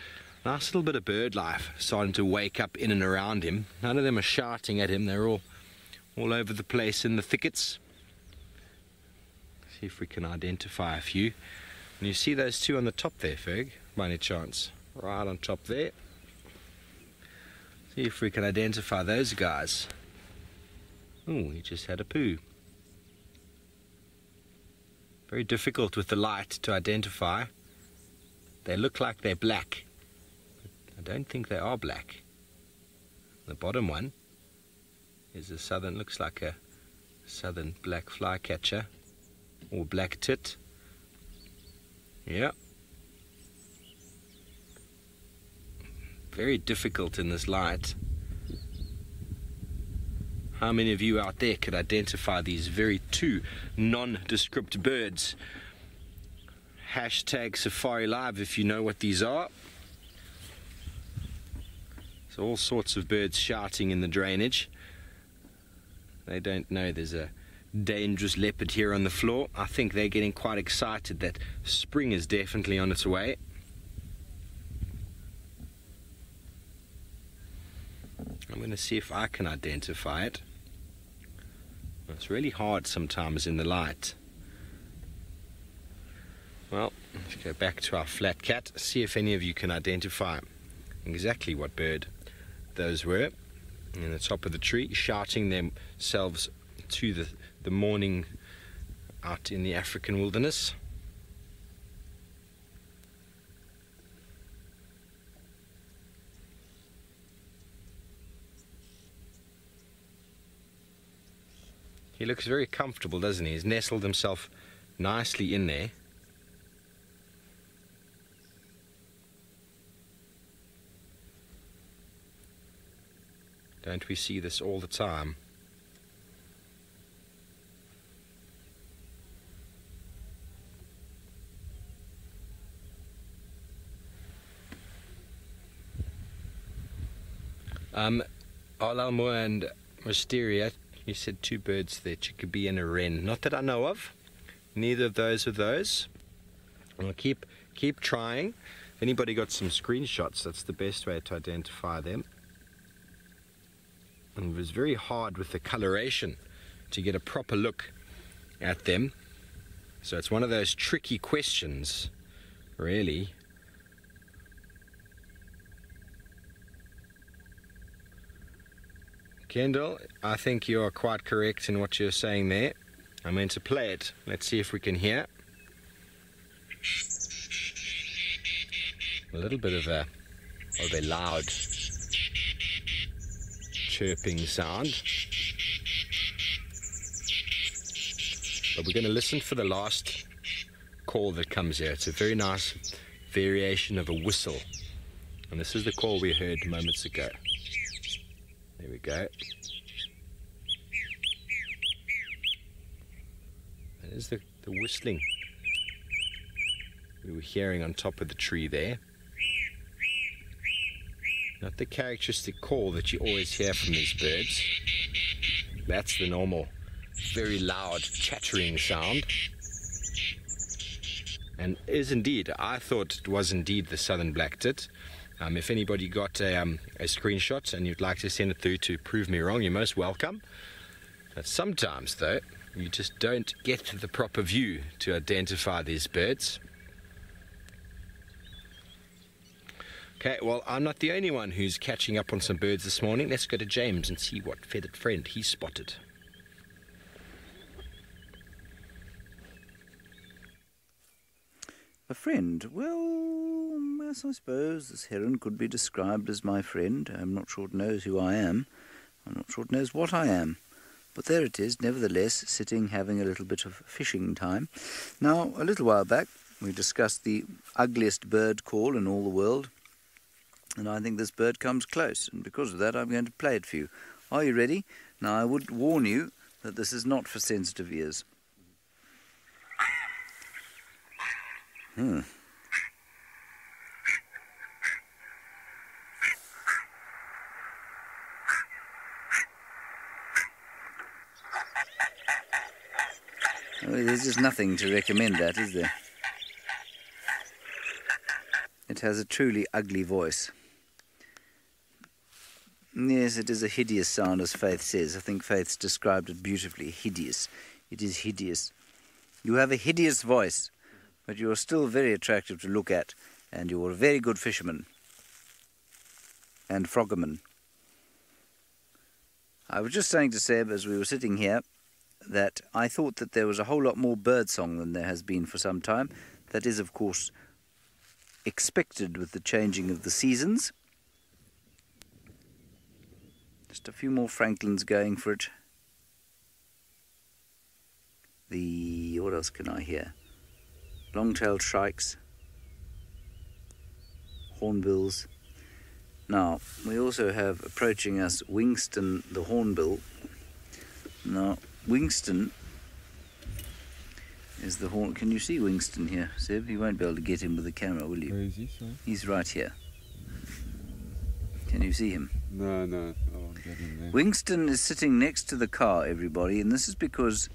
a nice little bit of bird life starting to wake up in and around him. None of them are shouting at him. They're all over the place in the thickets. See if we can identify a few. And you see those two on the top there, Ferg, by any chance? Right on top there. See if we can identify those guys. Oh, he just had a poo. Very difficult with the light to identify. They look like they're black. But I don't think they are black. The bottom one is a southern, looks like a southern black flycatcher or black tit. Yeah. Very difficult in this light. How many of you out there could identify these very two nondescript birds? Hashtag SafariLive if you know what these are. So all sorts of birds shouting in the drainage. They don't know there's a dangerous leopard here on the floor. I think they're getting quite excited that spring is definitely on its way. I'm going to see if I can identify it. It's really hard sometimes in the light. Well, let's go back to our flat cat, see if any of you can identify exactly what bird those were in the top of the tree, shouting themselves to the morning out in the African wilderness. He looks very comfortable, doesn't he? He's nestled himself nicely in there. Don't we see this all the time? Alalmo and Wisteria, you said two birds there, chickabee and a wren. Not that I know of. Neither of those are those. I'll keep trying. If anybody got some screenshots, that's the best way to identify them. And it was very hard with the coloration to get a proper look at them. So it's one of those tricky questions, really. Kendall, I think you are quite correct in what you're saying there. I'm going to play it. Let's see if we can hear. A little bit of a loud chirping sound. But we're going to listen for the last call that comes here. It's a very nice variation of a whistle. And this is the call we heard moments ago. There we go. That is the whistling we were hearing on top of the tree there. Not the characteristic call that you always hear from these birds. That's the normal, very loud, chattering sound. And is indeed, I thought it was indeed the southern black-tit. If anybody got a screenshot and you'd like to send it through to prove me wrong, you're most welcome. But sometimes, though, you just don't get the proper view to identify these birds. Okay, well, I'm not the only one who's catching up on some birds this morning. Let's go to James and see what feathered friend he's spotted. A friend? Well, yes, I suppose this heron could be described as my friend. I'm not sure it knows who I am. I'm not sure it knows what I am. But there it is, nevertheless, sitting having a little bit of fishing time. Now, a little while back, we discussed the ugliest bird call in all the world. And I think this bird comes close. And because of that, I'm going to play it for you. Are you ready? Now, I would warn you that this is not for sensitive ears. Well, there's just nothing to recommend that, is there? It has a truly ugly voice. Yes, it is a hideous sound, as Faith says. I think Faith's described it beautifully. Hideous. It is hideous. You have a hideous voice, but you are still very attractive to look at, and you are a very good fisherman and froggerman. I was just saying to Seb, as we were sitting here, that I thought that there was a whole lot more birdsong than there has been for some time. That is, of course, expected with the changing of the seasons. Just a few more francolins going for it. What else can I hear? Long-tailed shrikes, hornbills. Now, we also have approaching us Wingston the hornbill. Now, Wingston is the horn. Can you see Wingston here, Seb? You won't be able to get him with the camera, will you? Where is he, sir? He's right here. Can you see him? No, no. Oh, I'm getting there. Wingston is sitting next to the car, everybody, and this is because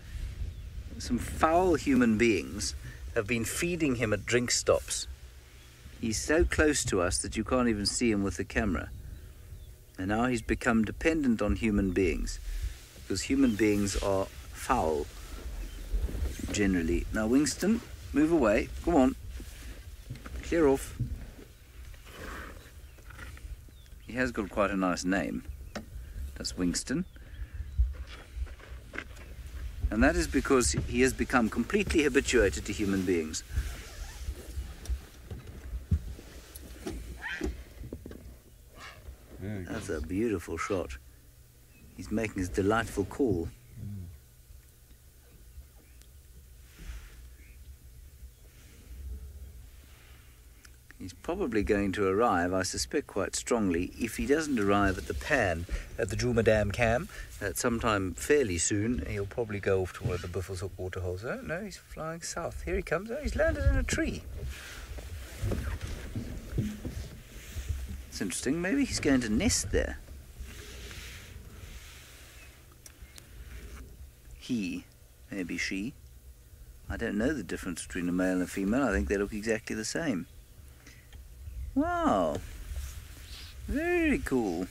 some foul human beings have been feeding him at drink stops. He's so close to us that you can't even see him with the camera. And now he's become dependent on human beings, because human beings are foul, generally. Now, Wingston, move away. Come on. Clear off. He has got quite a nice name. That's Wingston. And that is because he has become completely habituated to human beings. Yeah, That's a beautiful shot. He's making his delightful call. He's probably going to arrive, I suspect quite strongly, if he doesn't arrive at the pan at the Djuma Dam Cam at sometime fairly soon, he'll probably go off to one of the Buffels Hook waterholes. Oh, no, he's flying south. Here he comes. Oh, he's landed in a tree. It's interesting. Maybe he's going to nest there. He, maybe she. I don't know the difference between a male and a female. I think they look exactly the same. Wow, very cool.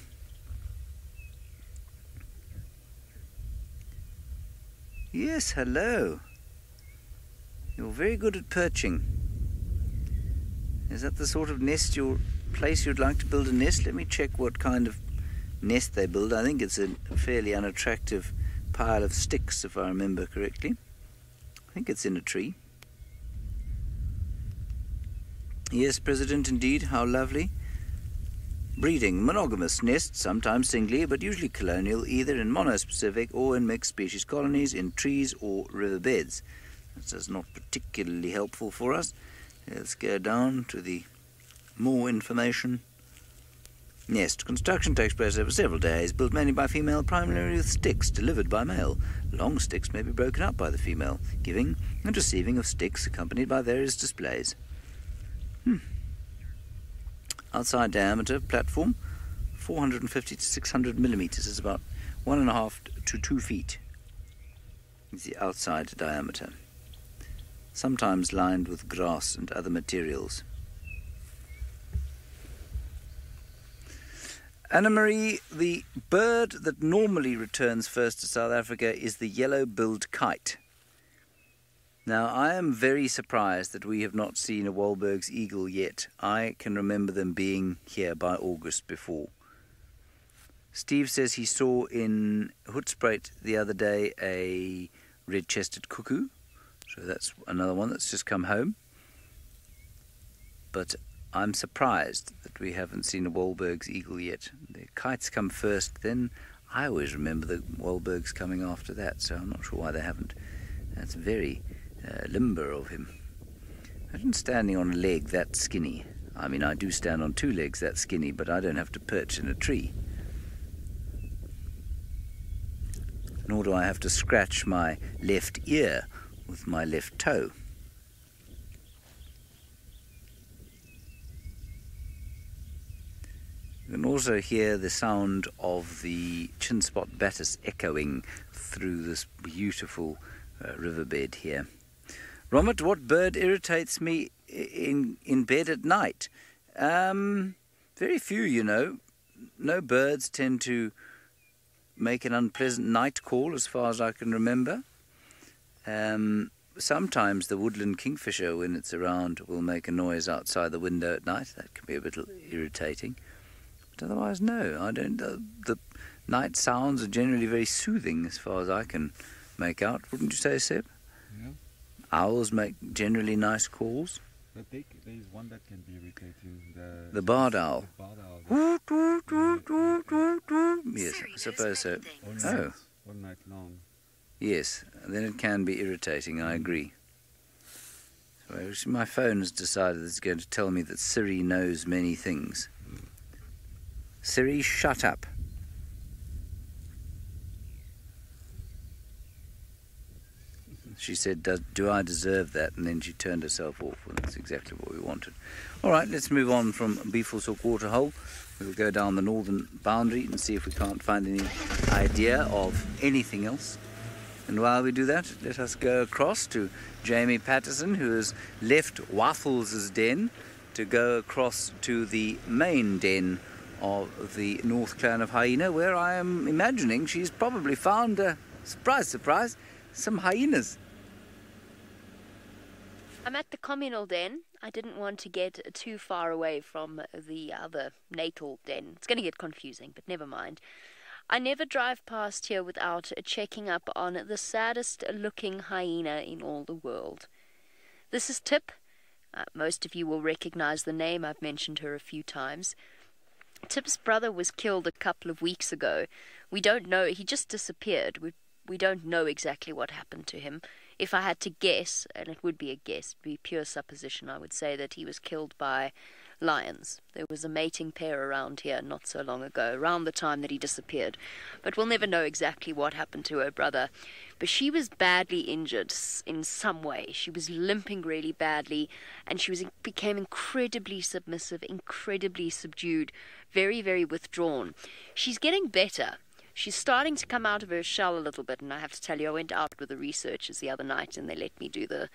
Yes, hello. You're very good at perching. Is that the sort of place you'd like to build a nest? Let me check what kind of nest they build. I think it's a fairly unattractive pile of sticks, if I remember correctly. think it's in a tree. Yes, President, indeed. How lovely. Breeding. Monogamous. Nests, sometimes singly, but usually colonial, either in monospecific or in mixed species colonies in trees or riverbeds. This is not particularly helpful for us. Let's go down to the more information. Nest. Construction takes place over several days, built mainly by female, primarily with sticks delivered by male. Long sticks may be broken up by the female, giving and receiving of sticks accompanied by various displays. Outside diameter platform, 450 to 600 millimeters, is about 1.5 to 2 feet. Is the outside diameter. Sometimes lined with grass and other materials. Anna-Marie, the bird that normally returns first to South Africa is the yellow-billed kite. Now, I am very surprised that we have not seen a Wahlberg's eagle yet. I can remember them being here by August before. Steve says he saw in Hoedspruit the other day a red-chested cuckoo. So that's another one that's just come home. But I'm surprised that we haven't seen a Wahlberg's eagle yet. The kites come first, then I always remember the Wahlbergs coming after that, so I'm not sure why they haven't. That's very limber of him. Imagine standing on a leg that skinny. I mean, I do stand on 2 legs that skinny, but I don't have to perch in a tree. Nor do I have to scratch my left ear with my left toe. You can also hear the sound of the chinspot batis echoing through this beautiful riverbed here. Romit, what bird irritates me in bed at night? Very few, you know. No birds tend to make an unpleasant night call as far as I can remember. Sometimes the woodland kingfisher, when it's around, will make a noise outside the window at night. That can be a bit irritating. But otherwise, no, I don't. The night sounds are generally very soothing as far as I can make out. Wouldn't you say, Seb? Yeah. Owls make generally nice calls. But there is one that can be irritating. The barred owl. The barred owl. Yes, I suppose so. All night long. Yes, and then it can be irritating, I agree. So my phone has decided it's going to tell me that Siri knows many things. Siri, shut up. She said, do I deserve that? And then she turned herself off, and that's exactly what we wanted. All right, let's move on from Beefleshoek Waterhole. We'll go down the northern boundary and see if we can't find any idea of anything else. And while we do that, let us go across to Jamie Patterson, who has left Waffles' den to go across to the main den of the North Clan of Hyena, where I am imagining she's probably found, surprise, surprise, some hyenas. I'm at the communal den. I didn't want to get too far away from the other natal den. It's going to get confusing, but never mind. I never drive past here without checking up on the saddest looking hyena in all the world. This is Tip. Most of you will recognize the name. I've mentioned her a few times. Tip's brother was killed a couple of weeks ago. We don't know. He just disappeared. We don't know exactly what happened to him. If I had to guess, and it would be a guess, it would be pure supposition, I would say that he was killed by lions. There was a mating pair around here not so long ago, around the time that he disappeared. But we'll never know exactly what happened to her brother. But she was badly injured in some way. She was limping really badly, and she became incredibly submissive, incredibly subdued, very, very withdrawn. She's getting better. She's starting to come out of her shell a little bit, and I have to tell you, I went out with the researchers the other night, and they let me do the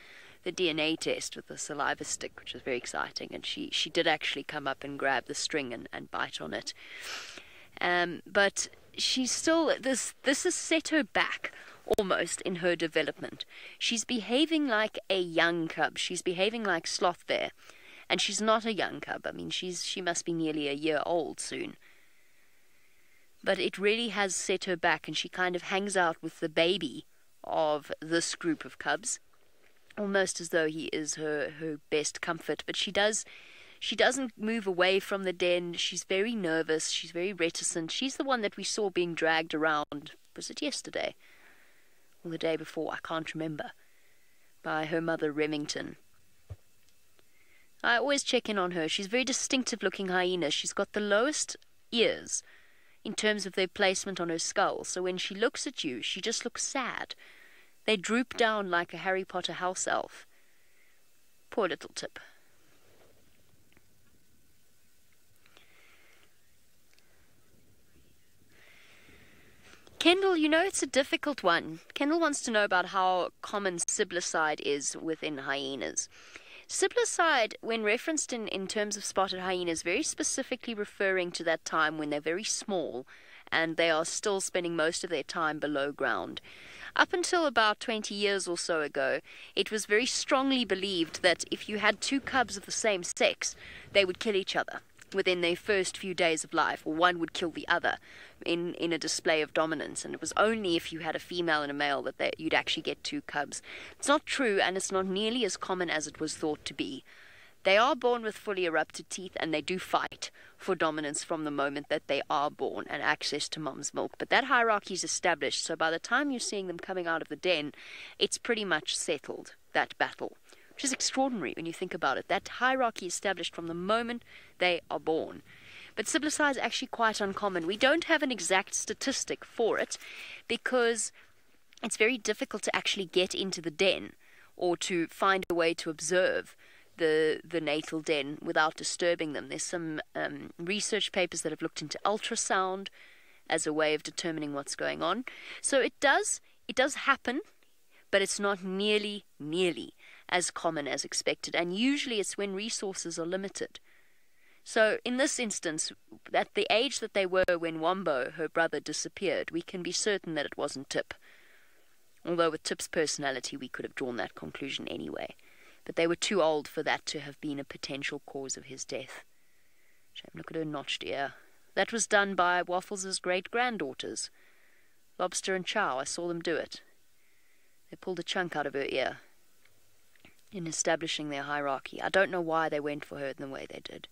DNA test with the saliva stick, which was very exciting, and she did actually come up and grab the string and bite on it. But she's still, this has set her back almost in her development. She's behaving like a young cub. She's behaving like Sloth Bear, and she's not a young cub. I mean, she must be nearly a year old soon. But it really has set her back, and she kind of hangs out with the baby of this group of cubs. almost as though he is her best comfort. But she doesn't move away from the den. She's very nervous. She's very reticent. She's the one that we saw being dragged around. Was it yesterday? Or the day before? I can't remember. By her mother, Remington. I always check in on her. She's a very distinctive looking hyena. She's got the lowest ears in terms of their placement on her skull. So when she looks at you, she just looks sad. They droop down like a Harry Potter house elf. Poor little Tip. Kendall, you know it's a difficult one. Kendall wants to know about how common siblicide is within hyenas. Siblicide, when referenced in terms of spotted hyenas, very specifically referring to that time when they're very small and they are still spending most of their time below ground. Up until about 20 years or so ago, it was very strongly believed that if you had two cubs of the same sex, they would kill each other within their first few days of life, or one would kill the other in a display of dominance. And it was only if you had a female and a male that you'd actually get two cubs. It's not true, and it's not nearly as common as it was thought to be. They are born with fully erupted teeth, and they do fight for dominance from the moment that they are born and access to mom's milk. But that hierarchy is established, so by the time you're seeing them coming out of the den, it's pretty much settled, that battle. Which is extraordinary when you think about it. That hierarchy established from the moment they are born. But siblicide is actually quite uncommon. We don't have an exact statistic for it because it's very difficult to actually get into the den or to find a way to observe the natal den without disturbing them. There's some research papers that have looked into ultrasound as a way of determining what's going on. So it does happen, but it's not nearly as common as expected, and usually it's when resources are limited. So in this instance, at the age that they were when Wombo, her brother, disappeared, we can be certain that it wasn't Tip. Although with Tip's personality, we could have drawn that conclusion anyway. But they were too old for that to have been a potential cause of his death. Shame, look at her notched ear. That was done by Waffles' great-granddaughters. Lobster and Chow, I saw them do it. They pulled a chunk out of her ear in establishing their hierarchy. I don't know why they went for her in the way they did.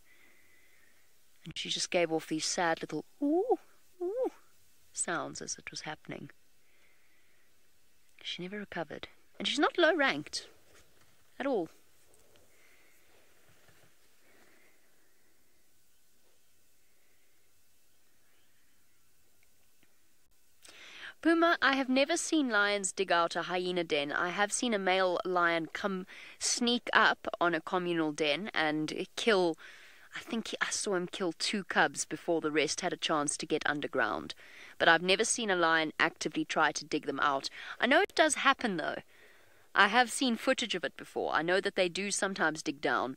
And she just gave off these sad little ooh, ooh sounds as it was happening. She never recovered. And she's not low ranked at all. Puma, I have never seen lions dig out a hyena den. I have seen a male lion sneak up on a communal den and kill, I think I saw him kill 2 cubs before the rest had a chance to get underground. But I've never seen a lion actively try to dig them out. I know it does happen though. I have seen footage of it before. I know that they do sometimes dig down.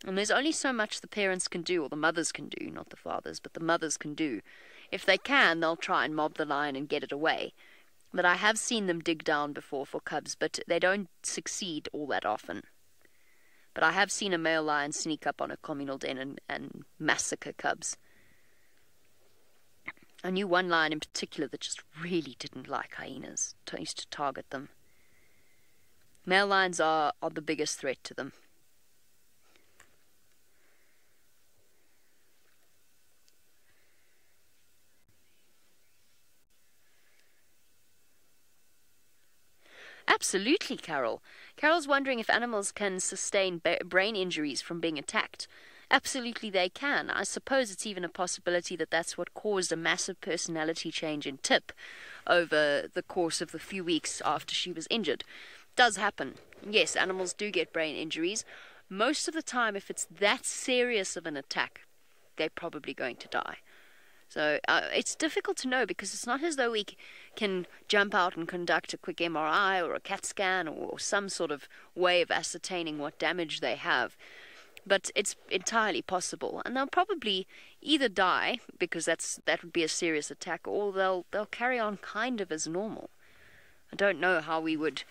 And there's only so much the parents can do, or the mothers can do, not the fathers, but the mothers can do. If they can, they'll try and mob the lion and get it away. But I have seen them dig down before for cubs, but they don't succeed all that often. But I have seen a male lion sneak up on a communal den and massacre cubs. I knew one lion in particular that just really didn't like hyenas. Used to target them. Male lions are the biggest threat to them. Absolutely, Carol. Carol's wondering if animals can sustain brain injuries from being attacked. Absolutely they can. I suppose it's even a possibility that that's what caused a massive personality change in Tip over the course of the few weeks after she was injured. Does happen. Yes, animals do get brain injuries. Most of the time, if it's that serious of an attack, they're probably going to die. So it's difficult to know because it's not as though we can jump out and conduct a quick MRI or a CAT scan or some sort of way of ascertaining what damage they have. But it's entirely possible. And they'll probably either die, because that would be a serious attack, or they'll carry on kind of as normal. I don't know how we would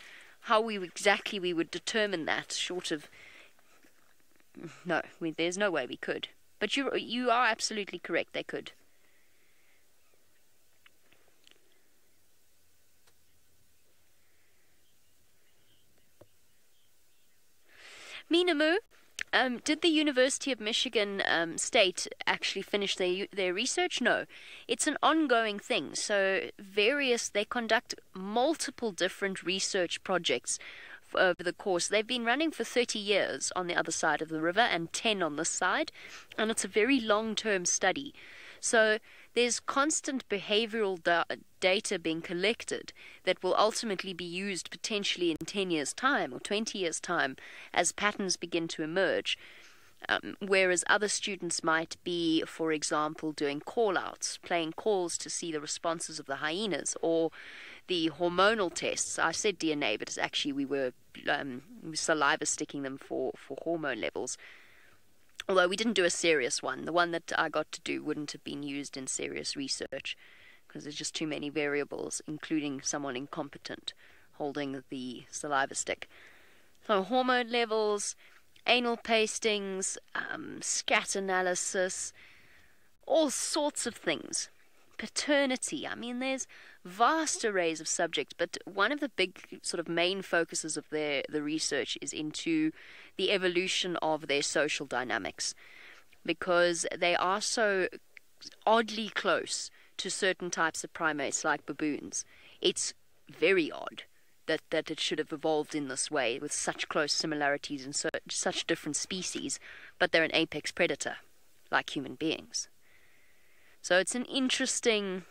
determine that, short of... No, there's no way we could. But you are absolutely correct, they could. Nina Moo, did the University of Michigan State actually finish their research? No. It's an ongoing thing. So they conduct multiple different research projects over the course. They've been running for 30 years on the other side of the river and 10 on this side. And it's a very long-term study. So there's constant behavioral data being collected that will ultimately be used potentially in 10 years' time or 20 years' time as patterns begin to emerge. Whereas other students might be, for example, doing call-outs, playing calls to see the responses of the hyenas, or the hormonal tests. I said DNA, but it's actually we were saliva sticking them for hormone levels. Although we didn't do a serious one. The one that I got to do wouldn't have been used in serious research because there's just too many variables, including someone incompetent holding the saliva stick. So hormone levels, anal pastings, scat analysis, all sorts of things. Paternity. I mean, there's vast arrays of subjects, but one of the big sort of main focuses of the research is into the evolution of their social dynamics, because they are so oddly close to certain types of primates like baboons. It's very odd that it should have evolved in this way with such close similarities and such different species, but they're an apex predator like human beings. So it's an interesting,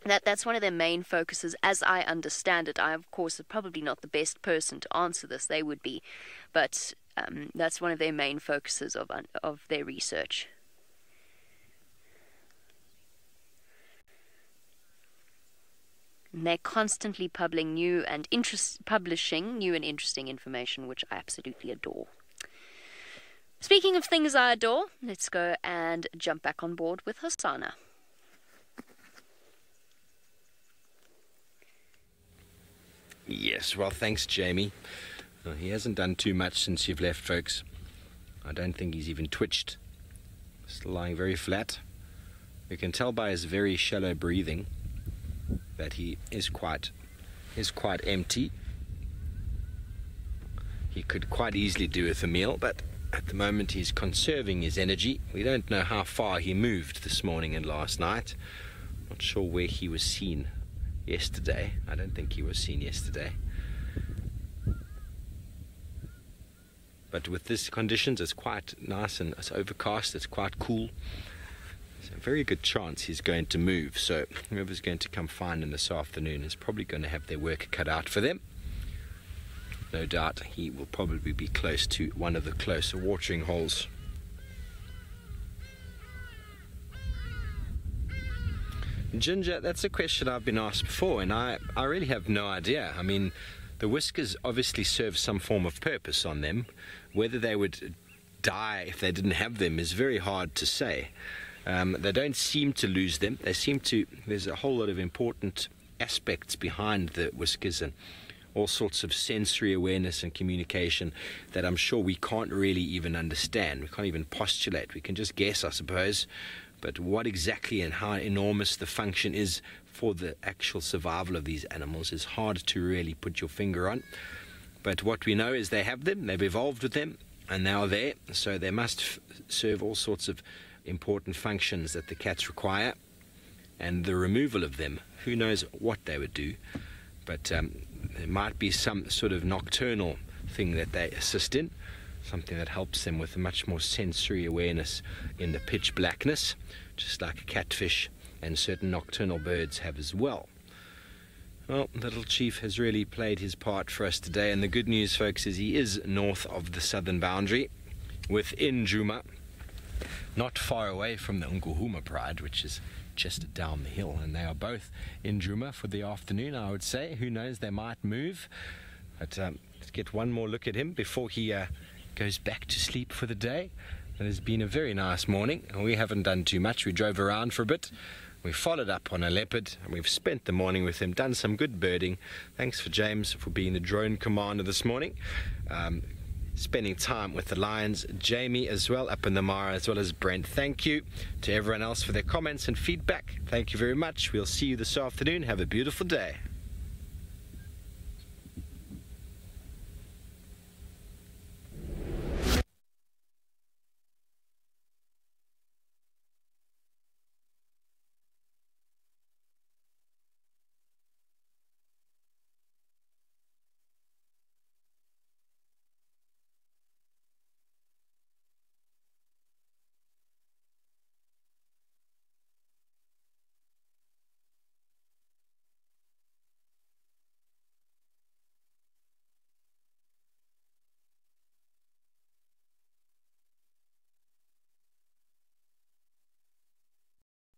that's one of their main focuses, as I understand it. I, of course, am probably not the best person to answer this, they would be, but that's one of their main focuses of their research. And they're constantly publishing new and interesting information, which I absolutely adore. Speaking of things I adore, let's go and jump back on board with Hosanna. Yes, well, thanks, Jamie. He hasn't done too much since you've left, folks. I don't think he's even twitched. Still lying very flat. You can tell by his very shallow breathing that he is quite empty. He could quite easily do with a meal, but at the moment he's conserving his energy. We don't know how far he moved this morning and last night. Not sure where he was seen yesterday. I don't think he was seen yesterday. But with these conditions, it's quite nice and it's overcast, it's quite cool. There's a very good chance he's going to move. So whoever's going to come find him this afternoon is probably going to have their work cut out for them. No doubt he will probably be close to one of the closer watering holes. Ginger, that's a question I've been asked before, and I really have no idea. I mean, the whiskers obviously serve some form of purpose on them. Whether they would die if they didn't have them is very hard to say. They don't seem to lose them. There's a whole lot of important aspects behind the whiskers and all sorts of sensory awareness and communication that I'm sure we can't really even understand. We can't even postulate. We can just guess, I suppose. But what exactly and how enormous the function is for the actual survival of these animals is hard to really put your finger on. But what we know is they have them, they've evolved with them, and they are there. So they must serve all sorts of important functions that the cats require. And the removal of them, who knows what they would do. But there might be some sort of nocturnal thing that they assist in, something that helps them with a much more sensory awareness in the pitch blackness, just like a catfish and certain nocturnal birds have as well. Well, Little Chief has really played his part for us today, and the good news, folks, is he is north of the southern boundary, within Djuma, not far away from the Nkuhuma Pride, which is just down the hill, and they are both in Djuma for the afternoon, I would say. Who knows, they might move. But let's get one more look at him before he goes back to sleep for the day. It has been a very nice morning. We haven't done too much. We drove around for a bit. We followed up on a leopard, and we've spent the morning with him, done some good birding. Thanks for James for being the drone commander this morning. Spending time with the lions, Jamie as well, up in the Mara, as well as Brent. Thank you to everyone else for their comments and feedback. Thank you very much. We'll see you this afternoon. Have a beautiful day.